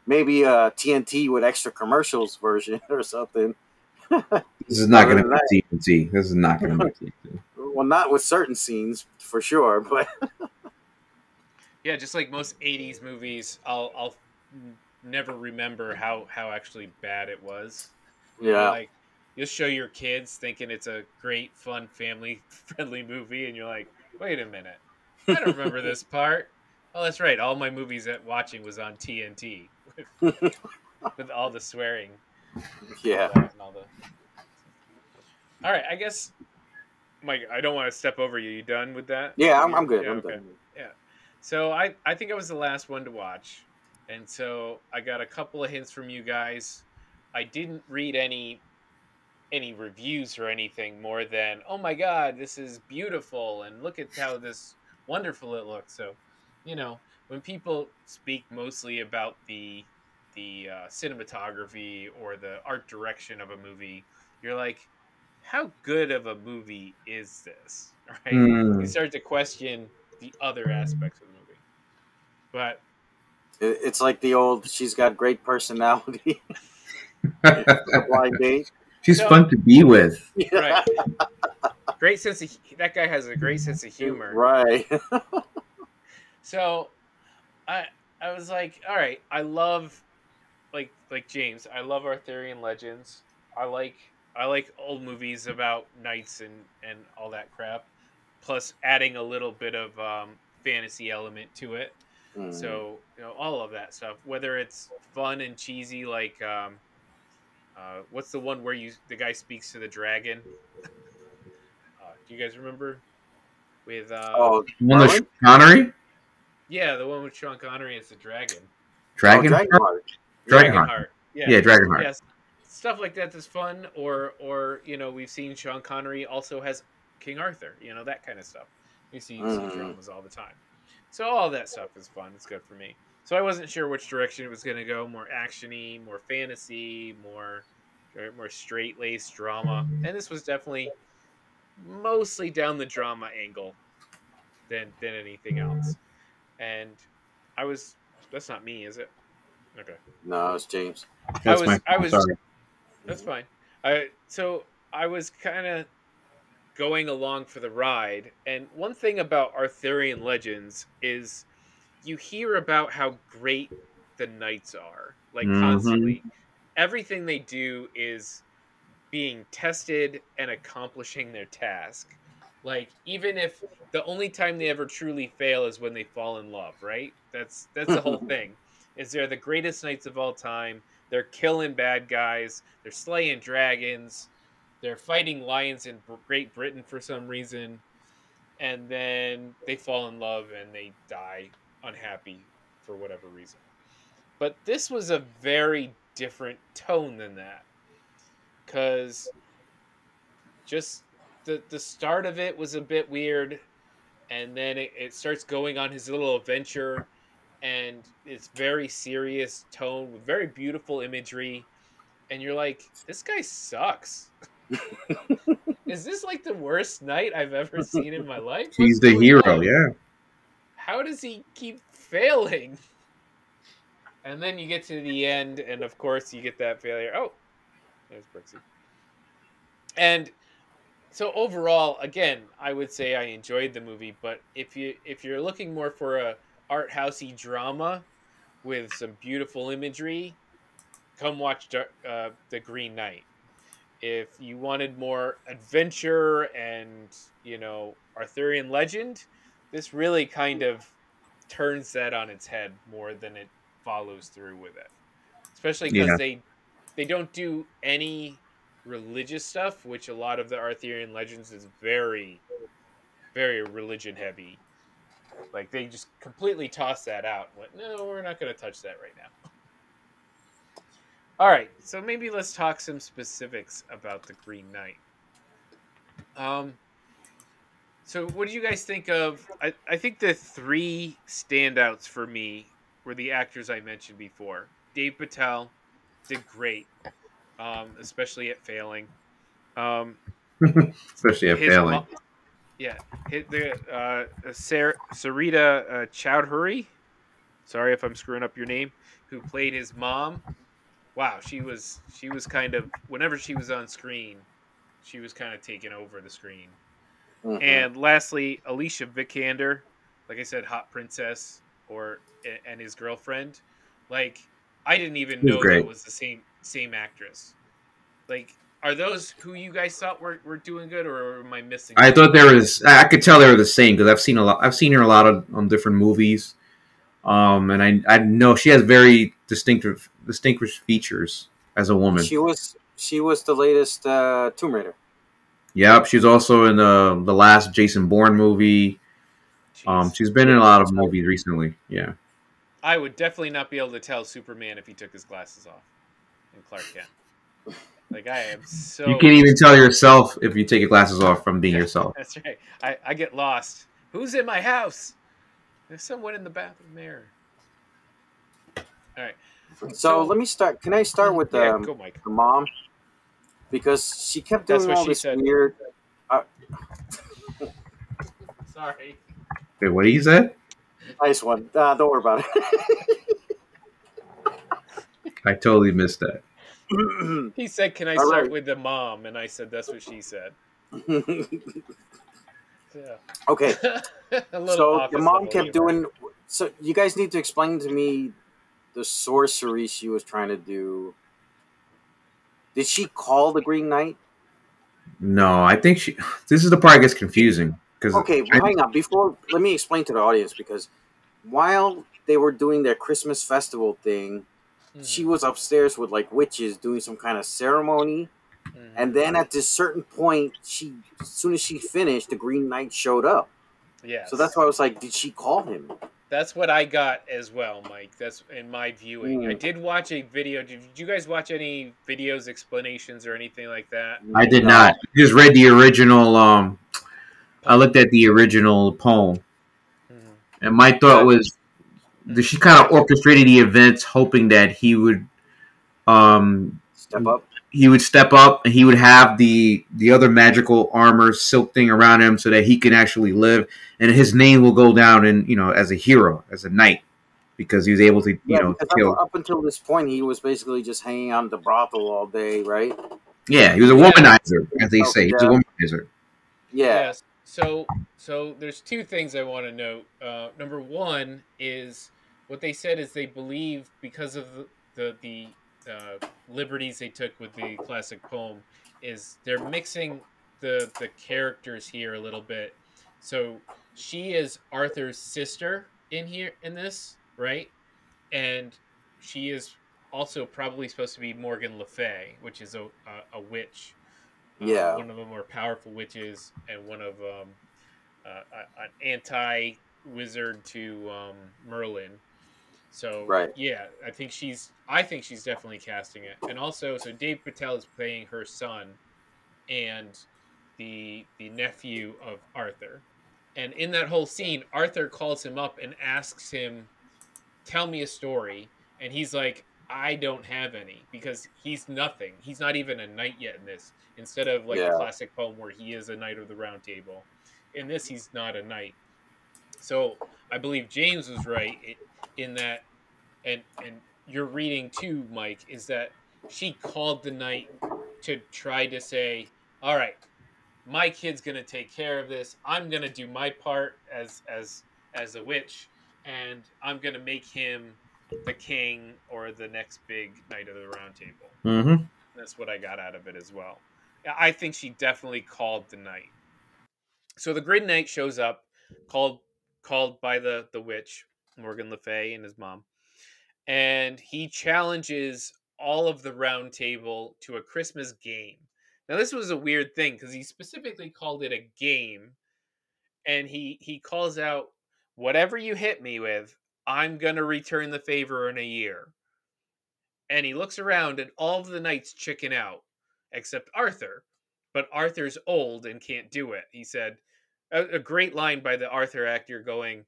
maybe a TNT with extra commercials version or something. This is not Other going to than that, be TNT. This is not going to be TNT. well, not with certain scenes for sure, but Yeah, just like most '80s movies, I'll never remember how actually bad it was. You're yeah. like, you'll show your kids thinking it's a great, fun, family friendly movie, and you're like, wait a minute, I don't remember this part. Oh, that's right. All my movies that watching was on TNT with all the swearing, and all Yeah. that, and all the. All right, I guess, Mike. I don't want to step over you. You done with that? Yeah, With I'm your good. yeah, I'm okay, done. yeah. So I think I was the last one to watch, and so I got a couple of hints from you guys. I didn't read any reviews or anything more than, oh my god, this is beautiful and look at how this wonderful it looks. So when people speak mostly about the cinematography or the art direction of a movie, you're like, how good of a movie is this? Right, you Hmm. start to question the other aspects of the movie. But It's like the old. She's got great personality. The blind date. She's so fun to be with. right, great sense of that guy has a great sense of humor. Right. So I I was like, all right, I love like James, I love Arthurian legends. I like old movies about knights and all that crap. Plus adding a little bit of fantasy element to it. Mm. So all of that stuff, whether it's fun and cheesy, like what's the one where the guy speaks to the dragon? Do you guys remember with Oh, One with Merlin. Sean Connery? yeah, the one with Sean Connery as the dragon? Oh, Dragonheart? Dragonheart. Yeah, Dragonheart. Dragonheart. Yeah, Yeah, Dragonheart. yes, stuff like that is fun. Or we've seen Sean Connery also has King Arthur. That kind of stuff. You see Mm. dramas all the time. So all that stuff is fun. It's good for me. So I wasn't sure which direction it was going to go. More actiony, more fantasy, more straight laced drama. And this was definitely mostly down the drama angle than anything else. And I was that's not me, is it? Okay. No, it's James. I That's my was I fault. was Sorry. That's fine. I was kind of going along for the ride, and one thing about Arthurian legends is you hear about how great the knights are, like Mm-hmm. constantly. Everything they do is being tested and accomplishing their task. Like even if the only time they ever truly fail is when they fall in love, right? That's the whole thing. Is they're the greatest knights of all time. They're killing bad guys. They're slaying dragons. They're fighting lions in Great Britain for some reason, and then they fall in love and they die unhappy for whatever reason. But this was a very different tone than that, because just the start of it was a bit weird, and then it starts going on his little adventure, and it's very serious tone with very beautiful imagery, and you're like, this guy sucks. Is this like the worst knight I've ever seen in my life? What's He's the going hero, on? yeah. How does he keep failing? And then you get to the end, and of course you get that failure. Oh, there's Brooksy. And so overall, again, I would say I enjoyed the movie, but if you're looking more for a art housey drama with some beautiful imagery, come watch The Green Knight. If you wanted more adventure and, Arthurian legend, this really kind of turns that on its head more than it follows through with it. Especially because Yeah. they don't do any religious stuff, which a lot of the Arthurian legends is very, very religion heavy. Like they just completely toss that out and went, no, we're not going to touch that right now. All right, so maybe let's talk some specifics about the Green Knight. So what do you guys think of? I think the three standouts for me were the actors I mentioned before. Dev Patel did great, especially at failing. Um, Especially at his failing. mom, yeah, Sarita Chowdhury. Sorry if I'm screwing up your name. Who played his mom? Wow, she was kind of, whenever she was on screen, she was kind of taking over the screen. Mm-hmm. And lastly, Alicia Vikander, like I said, Hot Princess, and his girlfriend. Like I didn't even He was know that great. was the same actress. Like, are those who you guys thought were doing good, or am I missing I something? thought there was. I could tell they were the same because I've seen a lot. I've seen her a lot of on different movies. And I know she has very distinguished features as a woman. She was the latest Tomb Raider. Yep, she's also in the last Jason Bourne movie. Jeez. She's been in a lot of movies recently. Yeah, I would definitely not be able to tell Superman if he took his glasses off, and Clark Kent. Like I am so. you can't even tell yourself if you take your glasses off from being yourself. That's right. I get lost. Who's in my house? There's someone in the bathroom mirror. All right. So let me start. Can I start with go, Mike. the mom? Because she kept That's doing what all she this said. weird. Sorry. Wait, what did you say? Nice one. Don't worry about it. I totally missed that. He said, "Can I All start right. with the mom?" And I said, "That's what she said." Yeah. Okay. A little So the office mom level kept humor. doing. So you guys need to explain to me the sorcery she was trying to do. Did she call the Green Knight? No, I think she. This is the part that gets confusing because Okay, well, hang on. Let me explain to the audience because while they were doing their Christmas festival thing, she was upstairs with like witches doing some kind of ceremony, and then at this certain point, as soon as she finished, the Green Knight showed up. Yes. So that's why I was like, did she call him? That's what I got as well, Mike. That's in my viewing. I did watch a video. Did you guys watch any videos, explanations, or anything like that? I did No. not. I just read the original. I looked at the original poem, and my thought was that she kind of orchestrated the events, hoping that he would Step up. he would step up and he would have the other magical armor silk thing around him so that he can actually live, and his name will go down and as a hero, as a knight, because he was able to Because kill. up until this point, he was basically just hanging out at the brothel all day, right? Yeah, he was a womanizer, as they say. He's a womanizer. Yeah. Yes. So there's two things I want to note. Number one is what they said is they believe because of the liberties they took with the classic poem is they're mixing the characters here a little bit. So she is Arthur's sister in this, right? And she is also probably supposed to be Morgan Le Fay, which is a witch. Yeah. One of the more powerful witches, and one of an anti-wizard to Merlin. So Right. yeah, I think she's definitely casting it. And also, so Dave Patel is playing her son and the nephew of Arthur. And in that whole scene, Arthur calls him up and asks him, "Tell me a story." And he's like, "I don't have any," because he's nothing. He's not even a knight yet in this. Instead of like the Yeah. classic poem where he is a knight of the round table, in this he's not a knight. So I believe James was right in that, and your reading too, Mike, is that she called the knight to try to say, "All right, my kid's gonna take care of this. I'm gonna do my part as a witch, and I'm gonna make him the king or the next big knight of the round table." Mm-hmm. That's what I got out of it as well. I think she definitely called the knight. So the Green Knight shows up, called by the witch Morgan Le Fay and his mom, and he challenges all of the round table to a Christmas game. Now this was a weird thing because he specifically called it a game, and he calls out, "Whatever you hit me with, I'm gonna return the favor in a year." And he looks around, and all of the knights chicken out except Arthur. But Arthur's old and can't do it. He said a great line by the Arthur actor going,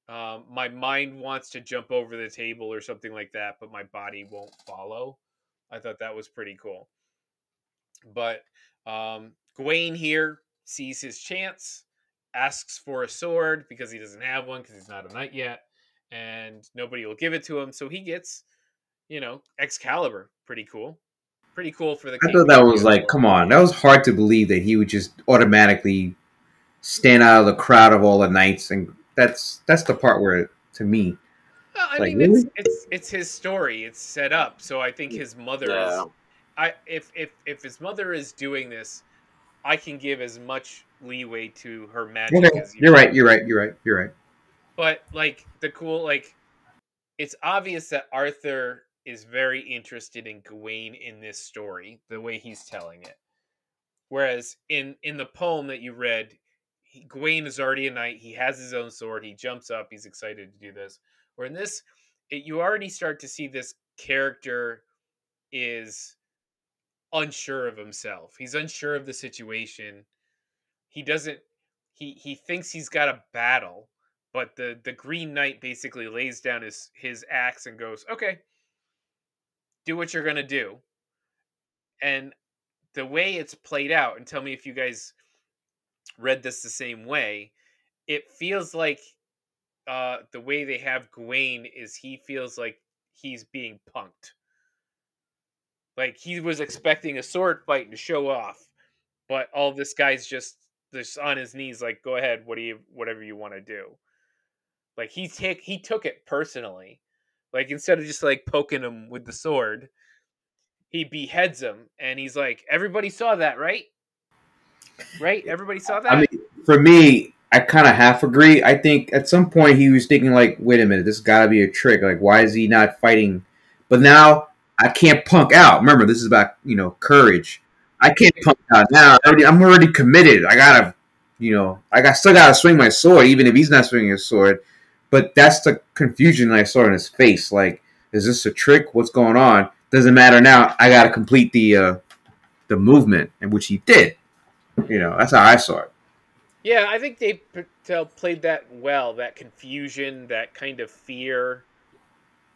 "My mind wants to jump over the table or something like that, but my body won't follow." I thought that was pretty cool. But Gawain here sees his chance, asks for a sword because he doesn't have one because he's not a knight yet, and nobody will give it to him. So he gets, Excalibur. Pretty cool. Pretty cool for the I king thought to that get was the like, sword. come on, that was hard to believe that he would just automatically stand out of the crowd of all the knights, and that's the part where, to me, Well, it's I like, mean, really? it's his story. It's set up, so I think his mother Yeah. is. If his mother is doing this, I can give as much leeway to her magic Okay, as you you're right. can. You're right. You're right. You're right. But like the cool, like it's obvious that Arthur is very interested in Gawain in this story, the way he's telling it. Whereas in the poem that you read, Gawain is already a knight. He has his own sword. He jumps up. He's excited to do this. Where in this, you already start to see this character is unsure of himself. He's unsure of the situation. He doesn't. He thinks he's got a battle, but the Green Knight basically lays down his axe and goes, "Okay, do what you're gonna do." And the way it's played out, and tell me if you guys read this the same way. It feels like the way they have Gawain is he feels like he's being punked. Like he was expecting a sword fight to show off, but all this guy's just on his knees, like, "Go ahead, whatever you want to do." Like he took it personally. Like instead of just like poking him with the sword, he beheads him, and he's like, "Everybody saw that, right? Right? Everybody saw I that." mean, for me, I kind of half agree. I think at some point he was thinking like, wait a minute, this got to be a trick. Like, why is he not fighting? But now I can't punk out. Remember, this is about courage. I can't punk out now. I'm already committed. I gotta, still gotta swing my sword, even if he's not swinging his sword. But that's the confusion I saw in his face. Like, is this a trick? What's going on? Doesn't matter now. I gotta complete the movement, and which he did. That's how I saw it. Yeah, I think Dave Patel played that well. That confusion, that kind of fear.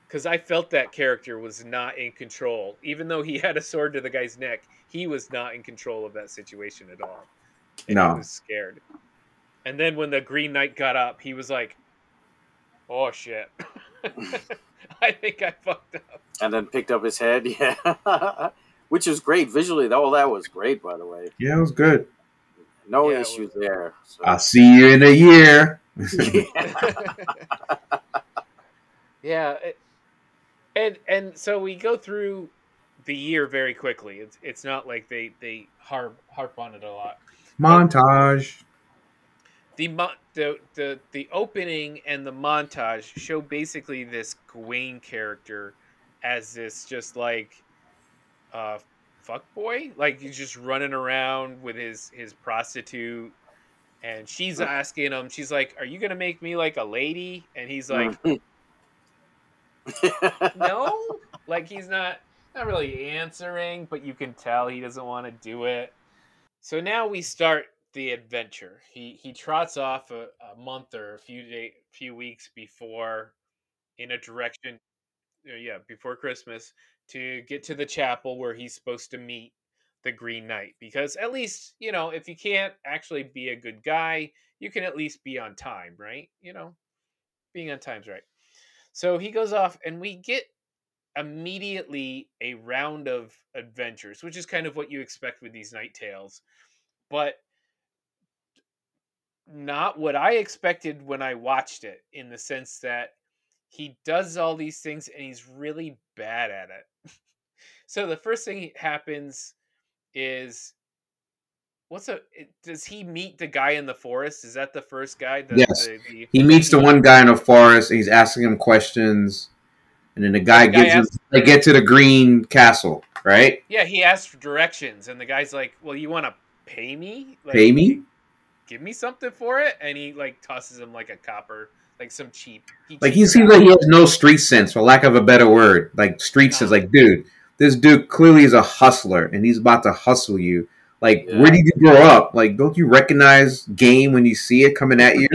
Because I felt that character was not in control. Even though he had a sword to the guy's neck, he was not in control of that situation at all. And he No, was scared. And then when the Green Knight got up, he was like, "Oh shit." I think I fucked up. And then picked up his head. Yeah. Which is great visually. All that was great, by the way. yeah, it was good. No Yeah, it issues was. there. So. I'll see you in a year. Yeah, and so we go through the year very quickly. It's not like they harp on it a lot. But Montage. the opening and the montage show basically this Gawain character as this just like fuck boy, like he's just running around with his prostitute, and she's asking him, she's like, "Are you gonna make me like a lady?" And he's like, No, like he's not really answering, but you can tell he doesn't want to do it. So now we start the adventure. He trots off a month or a few weeks before in a direction, yeah, before Christmas, to get to the chapel where he's supposed to meet the Green Knight. Because at least, if you can't actually be a good guy, you can at least be on time, right? Being on time's right. So he goes off, and we get immediately a round of adventures, which is kind of what you expect with these night tales, but not what I expected when I watched it, in the sense that he does all these things and he's really bad at it. So the first thing happens is, does he meet the guy in the forest? Is that the first guy? Yes, he meets the one guy in the forest. And he's asking him questions, and then the guy gives him. They get to the Green Castle, right? Yeah, he asks for directions, and the guy's like, "Well, you want to pay me? Like, pay me? Give me something for it?" And he tosses him like a copper, like some cheap. He seems like he has no street sense, for lack of a better word. Like street sense, like, dude, this dude clearly is a hustler, and he's about to hustle you. Like, where did you grow up? Like, don't you recognize game when you see it coming at you?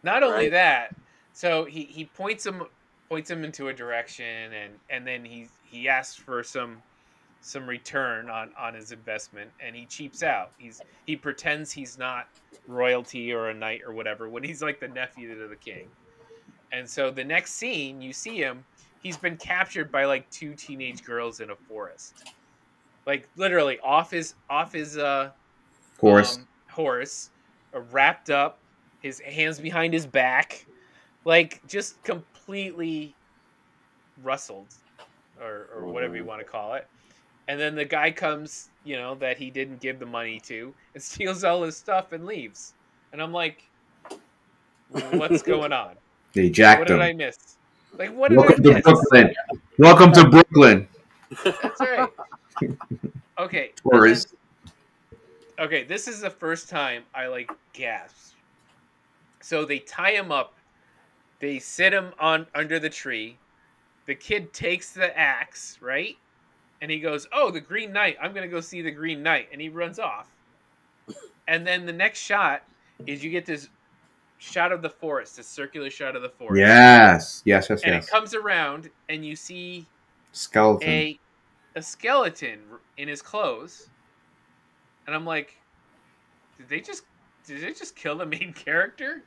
Not only that, so he points him into a direction, and then he asks for some return on his investment, and he cheaps out. He pretends he's not royalty or a knight or whatever, when he's like the nephew to the king. And so the next scene, you see him, he's been captured by like two teenage girls in a forest. Like literally off his horse, wrapped up, his hands behind his back, like just completely rustled, or whatever you want to call it. And then the guy comes, that he didn't give the money to, and steals all his stuff and leaves. And I'm like, what's going on? They jacked him. What did I miss? Like, what did I miss? Brooklyn. Welcome to Brooklyn. That's right. Okay. Okay, this is the first time I gasped. So they tie him up. They sit him under the tree. The kid takes the axe, right? And he goes, "Oh, the Green Knight. I'm going to go see the Green Knight." And he runs off. And then the next shot is you get this shot of the forest, this circular shot of the forest. Yes. And it comes around, and you see skeleton. A skeleton in his clothes. And I'm like, did they just kill the main character?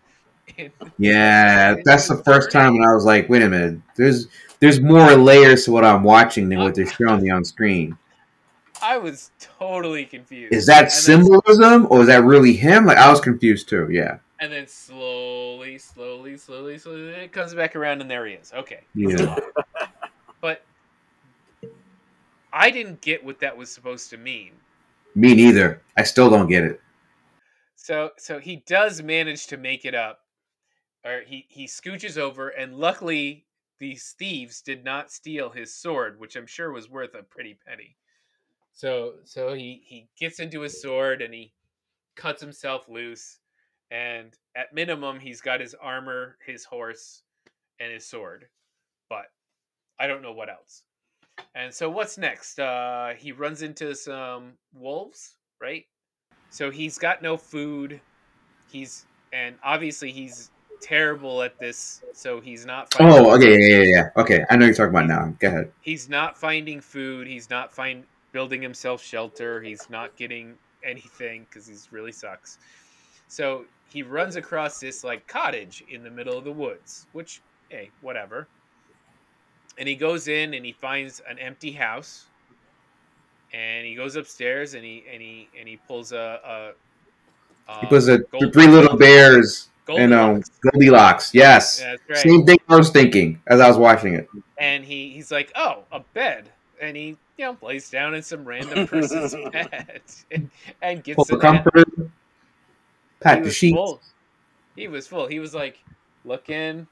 Yeah, that's the first time when I was like, wait a minute. There's more layers to what I'm watching than what they're showing me on screen. I was totally confused. Is that symbolism, or is that really him? Like, I was confused too, yeah. And then slowly, it comes back around, and there he is. Okay. Yeah. But I didn't get what that was supposed to mean. Me neither. I still don't get it. So he does manage to make it up. Or he scooches over, and luckily these thieves did not steal his sword, which I'm sure was worth a pretty penny. So he gets into his sword, and he cuts himself loose, and at minimum he's got his armor, his horse, and his sword, but I don't know what else. And so what's next? He runs into some wolves, right? So he's got no food. And obviously he's terrible at this, so he's not finding yeah. Okay, I know you're talking about now. Go ahead. He's not finding food. He's not building himself shelter. He's not getting anything because he really sucks. So he runs across this cottage in the middle of the woods, which, hey, whatever. And he goes in, and he finds an empty house, and he goes upstairs, and he pulls he pulls three little bears. Goldilocks. Yes. Yeah, that's right. Same thing I was thinking as I was watching it. And he's like, "Oh, a bed," and he lays down in some random person's bed and gets the comforter. Pat the sheets. He was full. He was like looking.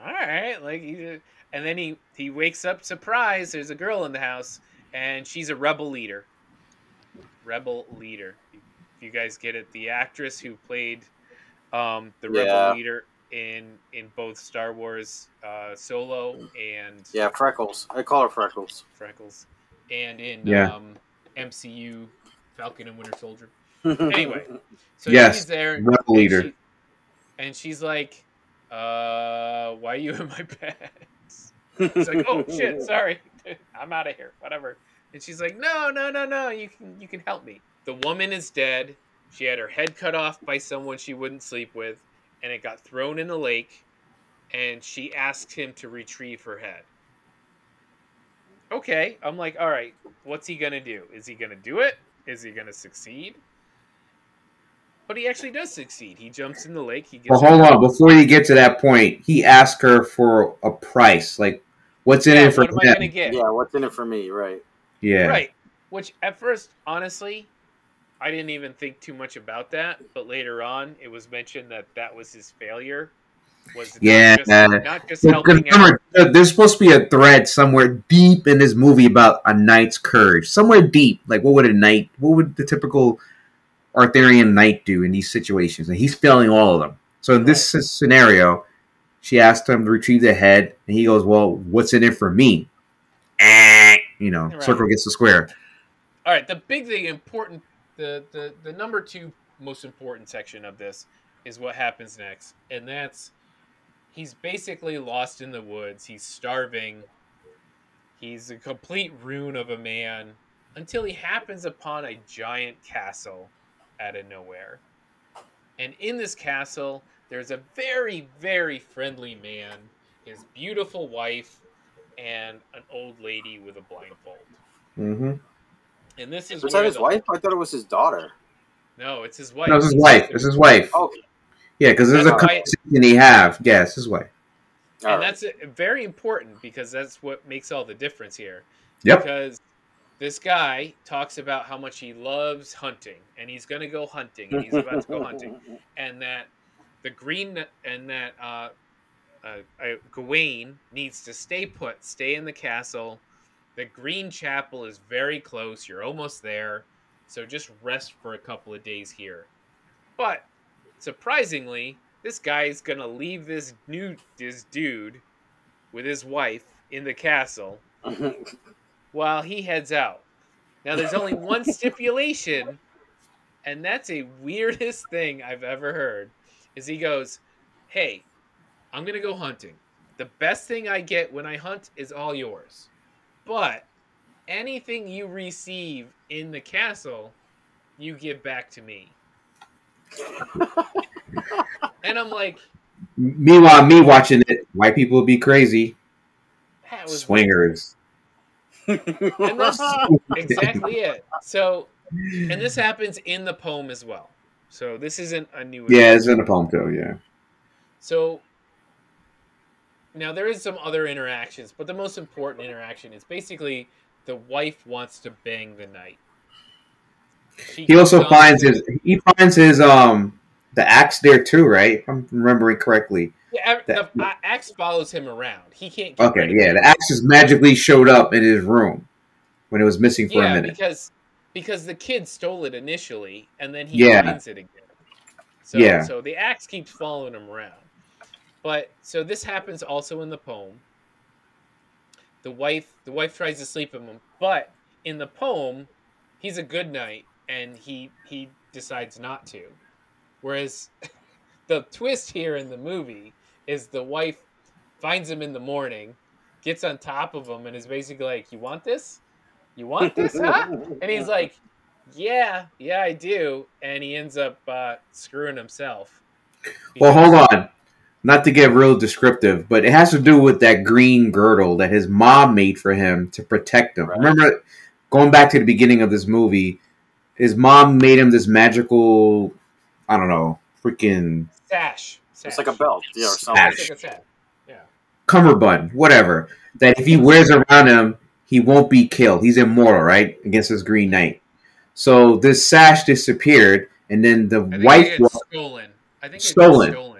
All right, and then he wakes up, surprise, there's a girl in the house, and she's a rebel leader. If you guys get it, the actress who played the rebel leader in both Star Wars Solo and Yeah, Freckles. I call her Freckles. Freckles, and in Yeah. MCU Falcon and Winter Soldier. Anyway, so Yes. she's there, Rebel leader. and she's like, "Why are you in my pants?" It's like, "Oh shit, sorry, I'm out of here, whatever." And she's like, "No, no, no, no, you can help me." The woman is dead. She had her head cut off by someone she wouldn't sleep with, and it got thrown in the lake. And she asked him to retrieve her head. Okay, I'm like, all right, what's he gonna do? Is he gonna do it? Is he gonna succeed? But he actually does succeed. He jumps in the lake. He gets. Well, hold on. Before you get to that point, he asked her for a price. Like, what's in it for what am I gonna get? Yeah, what's in it for me? Right. Yeah. Right. Which at first, honestly, I didn't even think too much about that. But later on, it was mentioned that was his failure. Was not just helping out. There's supposed to be a thread somewhere deep in this movie about a knight's courage. Somewhere deep. Like, what would the typical Arthurian knight do in these situations? And he's failing all of them. So in this scenario, she asked him to retrieve the head, and he goes, well, what's in it for me? Circle gets the square. All right, the big thing, important, the number 2 most important section of this is what happens next. And that's, he's basically lost in the woods. He's starving. He's a complete ruin of a man until he happens upon a giant castle out of nowhere. And in this castle, there's a very, very friendly man, his beautiful wife, and an old lady with a blindfold. Mm-hmm. And this is was that his wife? I thought it was his daughter. No, it's his wife. No, it's his wife. It's his wife. Okay. Yeah, because there's a conversation he have. Yeah, it's his wife. And that's very important because that's what makes all the difference here. Yep. Because this guy talks about how much he loves hunting, and he's going to go hunting, and he's about to go hunting, and that the green and that Gawain needs to stay in the castle. The Green Chapel is very close. You're almost there, so just rest for a couple of days here. But surprisingly, this guy is going to leave this dude with his wife in the castle while he heads out. Now, there's only one stipulation, and that's the weirdest thing I've ever heard, is he goes, hey, I'm going to go hunting. The best thing I get when I hunt is all yours. But anything you receive in the castle, you give back to me. And I'm like... Meanwhile, me watching it, white people would be crazy. Swingers. And that's exactly it. So, and this happens in the poem as well. So this isn't a new... Yeah, it's in the poem too, yeah. So... Now, there is some other interactions, but the most important interaction is basically the wife wants to bang the knight. He also finds his the axe there too, right? If I'm remembering correctly. Yeah, the axe follows him around. He can't get okay, yeah, the axe just magically showed up in his room when it was missing for a minute. Because the kid stole it initially, and then he finds it again. So the axe keeps following him around. But so this happens also in the poem. The wife tries to sleep with him, but in the poem, he's a good knight and he decides not to. Whereas the twist here in the movie is the wife finds him in the morning, gets on top of him, and is basically like, "You want this? You want this, huh?" And he's like, "Yeah, I do." And he ends up screwing himself. Well, hold on. Not to get real descriptive, but it has to do with that green girdle that his mom made for him to protect him. Right. Remember, going back to the beginning of this movie, his mom made him this magical, I don't know, freaking... Sash. It's like a belt. Yeah, or something. It's like a sash. Yeah. Cummerbund, whatever. That if he wears around him, he won't be killed. He's immortal, right? Against this Green Knight. So this sash disappeared, and then the wife was stolen. I think it's stolen. Stolen.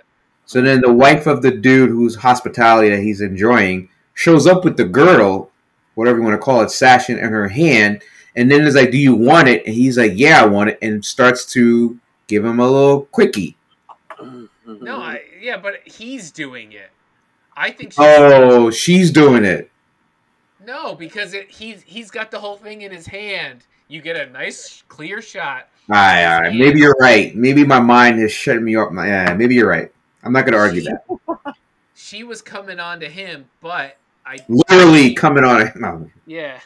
So then the wife of the dude whose hospitality that he's enjoying shows up with the girdle, whatever you want to call it, sash in her hand, and then is like, "Do you want it?" And he's like, "Yeah, I want it," and starts to give him a little quickie. No, yeah, but he's doing it. I think she's doing it. No, because he's got the whole thing in his hand. You get a nice clear shot. All right. Maybe you're right. Maybe my mind is shutting me up. Yeah, maybe you're right. I'm not going to argue that. She was coming on to him, but literally coming on it. No. Yeah.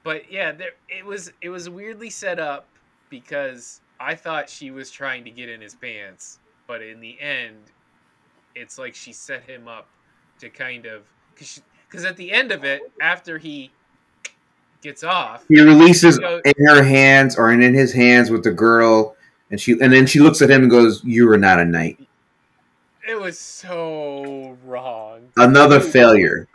But yeah, it was weirdly set up because I thought she was trying to get in his pants, but in the end, it's like she set him up to kind of because at the end of it, after he gets off, he releases in her hands or in his hands with the girl, and then she looks at him and goes, "You are not a knight." It was so wrong. Another failure.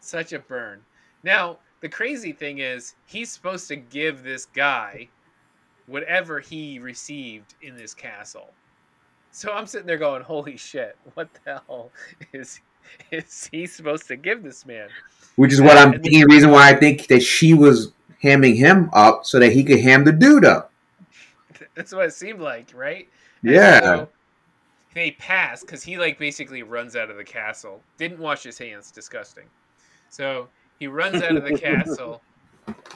Such a burn. Now, the crazy thing is, he's supposed to give this guy whatever he received in this castle. So I'm sitting there going, holy shit, what the hell is he supposed to give this man? Which is what I'm thinking, the reason why I think that she was hamming him up so that he could ham the dude up. That's what it seemed like, right? Yeah. So they pass, because he basically runs out of the castle. Didn't wash his hands, disgusting. So he runs out of the castle,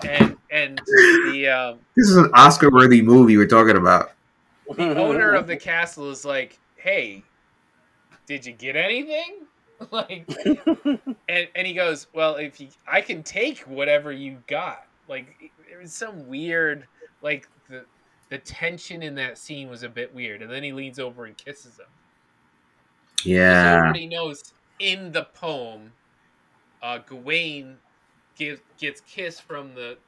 and the this is an Oscar-worthy movie we're talking about. The owner of the castle is like, "Hey, did you get anything?" And he goes, "Well, I can take whatever you got." There was some weird, the tension in that scene was a bit weird, and then he leans over and kisses him. Yeah. Everybody knows in the poem, Gawain gets kissed from the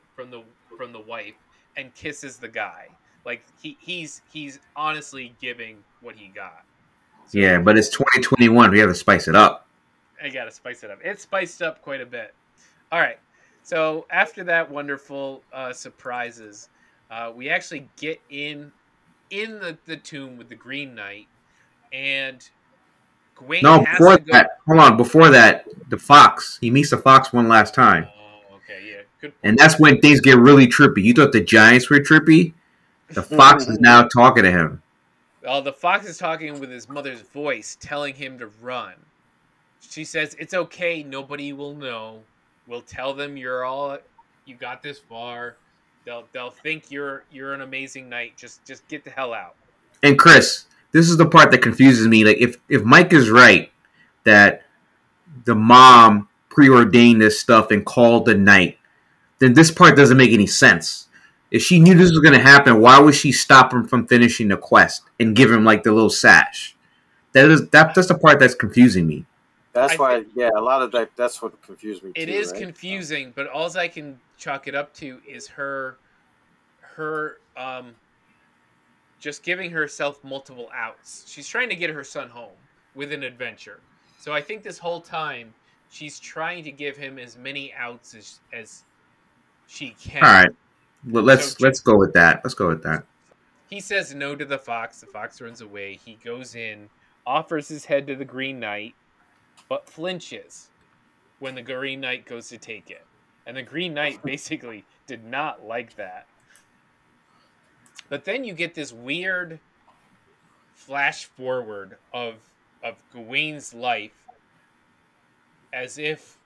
wife and kisses the guy. He's honestly giving what he got. So, yeah, but it's 2021. We have to spice it up. I gotta spice it up. It's spiced up quite a bit. All right. So after that wonderful surprises, we actually get in the tomb with the Green Knight, and Gawain before that, hold on. Before that, the fox. He meets the fox one last time. Oh, okay, yeah. Good point. And that's when things get really trippy. You thought the giants were trippy? The fox is now talking to him. Well, the fox is talking with his mother's voice, telling him to run. She says, "It's okay. Nobody will know. We'll tell them you got this far. They'll think you're an amazing knight. Just get the hell out." And Chris, this is the part that confuses me. If Mike is right that the mom preordained this stuff and called the knight, then this part doesn't make any sense. If she knew this was going to happen, why would she stop him from finishing the quest and give him the little sash? That's the part that's confusing me. That's why, a lot of that's what confused me. It is confusing, but all I can chalk it up to is her just giving herself multiple outs. She's trying to get her son home with an adventure. So I think this whole time she's trying to give him as many outs as she can. All right. Well, let's go with that. Let's go with that. He says no to the fox. The fox runs away. He goes in, offers his head to the Green Knight, but flinches when the Green Knight goes to take it. And the Green Knight basically did not like that. But then you get this weird flash forward of Gawain's life as if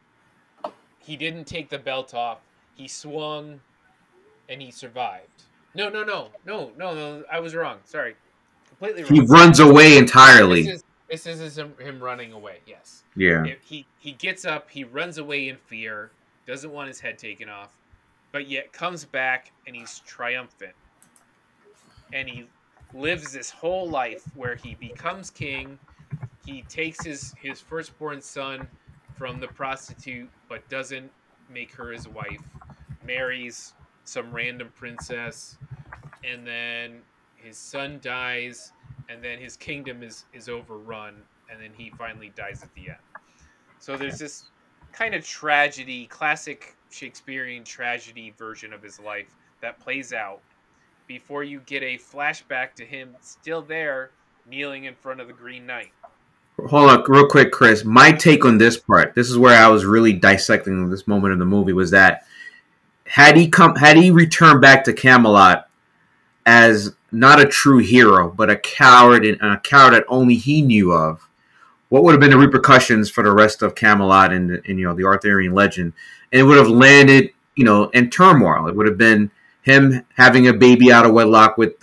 he didn't take the belt off. He swung and he survived. No. I was wrong. Sorry. Completely wrong. He runs away entirely. This is him running away, yes. Yeah. He gets up, he runs away in fear, doesn't want his head taken off, but yet comes back and he's triumphant. And he lives this whole life where he becomes king. He takes his firstborn son from the prostitute, but doesn't make her his wife. Marries some random princess, and then his son dies, and then his kingdom is overrun, and then he finally dies at the end. So there's this kind of tragedy, classic Shakespearean tragedy version of his life that plays out before you get a flashback to him still there, kneeling in front of the Green Knight. Hold on, real quick, Chris. My take on this part, this is where I was really dissecting this moment in the movie, was that had he returned back to Camelot as not a true hero, but a coward, and a coward that only he knew of, what would have been the repercussions for the rest of Camelot and the Arthurian legend? And it would have landed, in turmoil. It would have been him having a baby out of wedlock with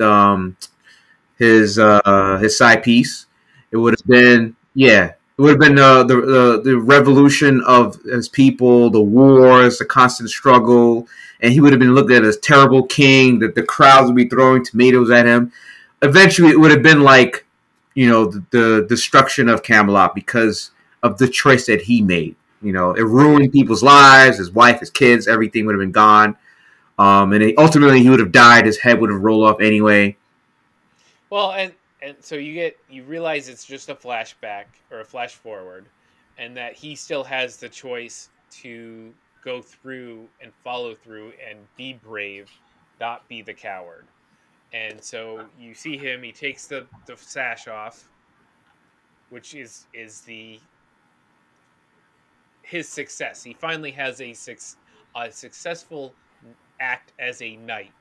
his side piece. It would have been It would have been the revolution of his people, the wars, the constant struggle, and he would have been looked at as terrible king. That the crowds would be throwing tomatoes at him. Eventually, it would have been like the destruction of Camelot because of the choice that he made. It ruined people's lives, his wife, his kids, everything would have been gone. Ultimately, he would have died. His head would have rolled off anyway. Well, and so you realize it's just a flashback or a flash forward, and that he still has the choice to go through and follow through and be brave, not be the coward. And so you see him, he takes the sash off, which is his success. He finally has a successful act as a knight,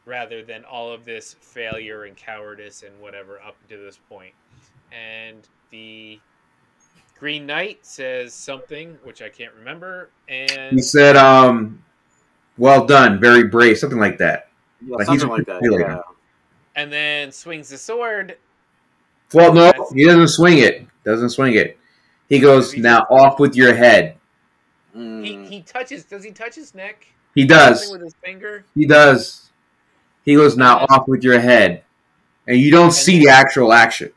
rather than all of this failure and cowardice and whatever up to this point. And the Green Knight says something which I can't remember, and he said, "Well done, very brave," something like that. Yeah, something like that. Yeah. And then swings the sword. Well, no, he doesn't swing it. He goes, "Now off with your head." He touches. Does he touch his neck? He does. Something with his finger. He does. He goes, "Now off with your head," and you don't see the actual action.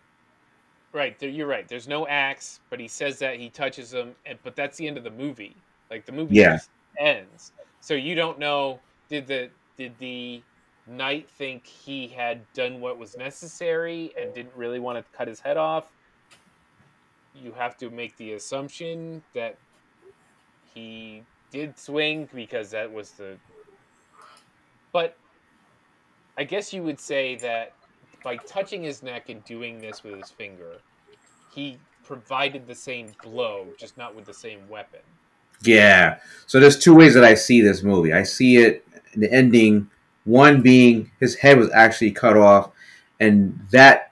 Right, you're right. There's no axe, but he says that he touches him, but that's the end of the movie. Like the movie just ends, so you don't know. Did the knight think he had done what was necessary and didn't really want to cut his head off? You have to make the assumption that he did swing because that was the. But I guess you would say that by touching his neck and doing this with his finger, he provided the same blow, just not with the same weapon. Yeah. So there's two ways that I see this movie. I see it, the ending, one being his head was actually cut off, and that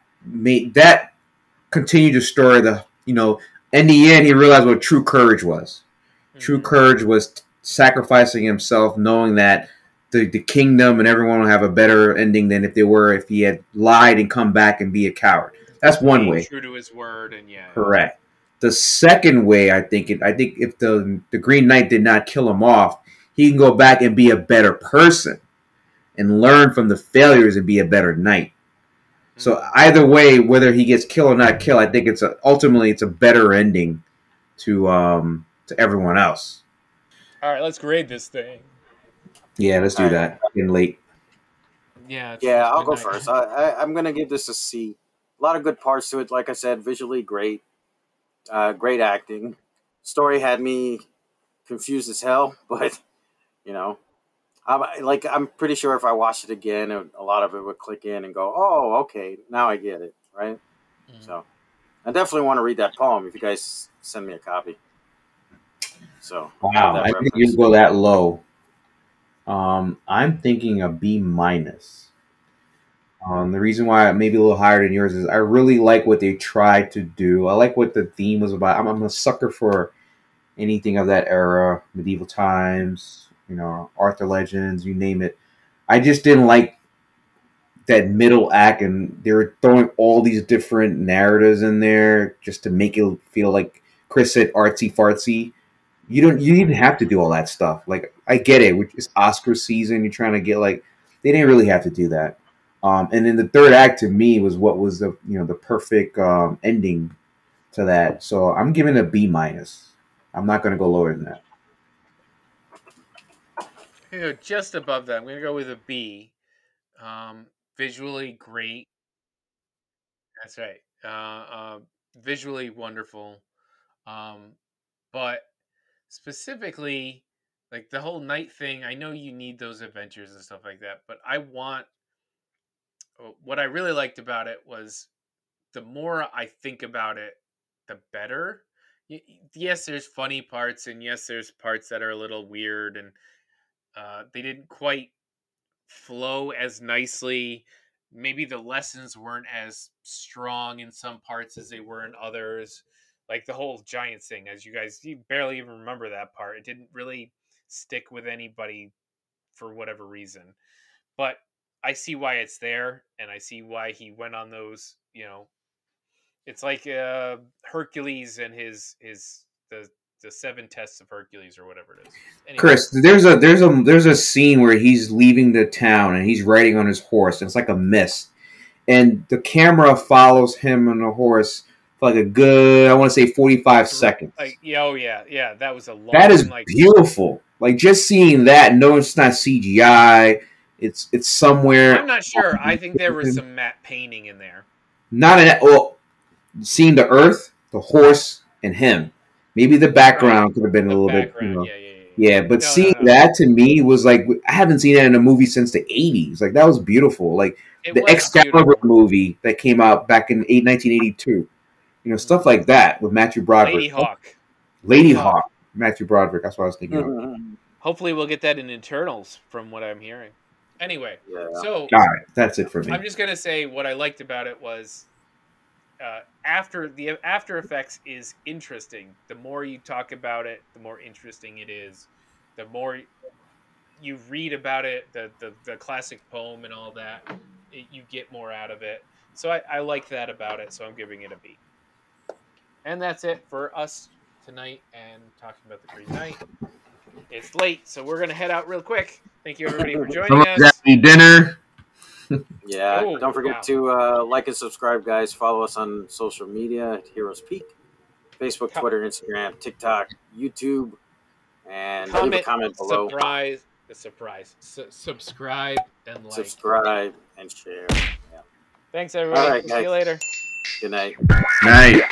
continued to story in the end he realized what true courage was. Mm-hmm. True courage was sacrificing himself, knowing that the kingdom and everyone will have a better ending than if he had lied and come back and be a coward. That's one way. True to his word, and correct. The second way, I think if the Green Knight did not kill him off, he can go back and be a better person and learn from the failures and be a better knight. Mm-hmm. So either way, whether he gets killed or not killed, I think ultimately it's a better ending to everyone else. All right, let's grade this thing. Yeah, let's do that. Getting late. Yeah, I'll go first. I'm gonna give this a C. A lot of good parts to it. Like I said, visually great, great acting. Story had me confused as hell, but I'm pretty sure if I watched it again, a lot of it would click in and go, "Oh, okay, now I get it." Right. Mm-hmm. So, I definitely want to read that poem if you guys send me a copy. So, wow, I think you go that low. I'm thinking a B-. The reason why it may be a little higher than yours is I really like what they tried to do. I like what the theme was about. I'm a sucker for anything of that era, medieval times, Arthur Legends, you name it. I just didn't like that middle act, and they were throwing all these different narratives in there just to make it feel like Chris said, artsy fartsy. You didn't have to do all that stuff. Like, I get it. It's Oscar season. You're trying to get they didn't really have to do that. And then the third act to me was what was the perfect ending to that. So I'm giving it a B-. I'm not going to go lower than that. Just above that, I'm going to go with a B. Visually great. That's right. Visually wonderful. But specifically, like the whole night thing, I know you need those adventures and stuff like that, but what I really liked about it was the more I think about it, the better. Yes, there's funny parts, and yes, there's parts that are a little weird, and they didn't quite flow as nicely. Maybe the lessons weren't as strong in some parts as they were in others. Like the whole Giants thing, as you barely even remember that part. It didn't really stick with anybody for whatever reason. But I see why it's there, and I see why he went on those. It's like Hercules and the 7 tests of Hercules or whatever it is. Anyway. Chris, there's a scene where he's leaving the town and he's riding on his horse, and it's like a mist, and the camera follows him on the horse for like a good, I want to say 45 seconds. Yeah, that was a long. That is beautiful. Like just seeing that, no, it's not CGI. It's somewhere. I'm not sure. I think there was some matte painting in there. Not in well, seeing the earth, the horse, and him. Maybe the background could have been a little bit, Yeah, but seeing that to me was like, I haven't seen that in a movie since the 80s. Like that was beautiful. Like the Excalibur movie that came out back in 1982. Stuff like that with Matthew Broderick. Lady Hawk. Matthew Broderick. That's what I was thinking of. Hopefully we'll get that in Eternals from what I'm hearing. Anyway, so all right, that's it for me. I'm just going to say what I liked about it was after effects is interesting. The more you talk about it, the more interesting it is. The more you read about it, the classic poem and all that, you get more out of it. So I like that about it, so I'm giving it a B. And that's it for us tonight and talking about the Green Knight. It's late, so we're going to head out real quick. Thank you, everybody, for joining us. Happy dinner. Yeah, don't forget to like and subscribe, guys. Follow us on social media at Heroes Peak. Facebook, Twitter, Instagram, TikTok, YouTube. And leave a comment below. Subscribe and like. Subscribe and share. Yeah. Thanks, everybody. All right, see you later. Good night. Night.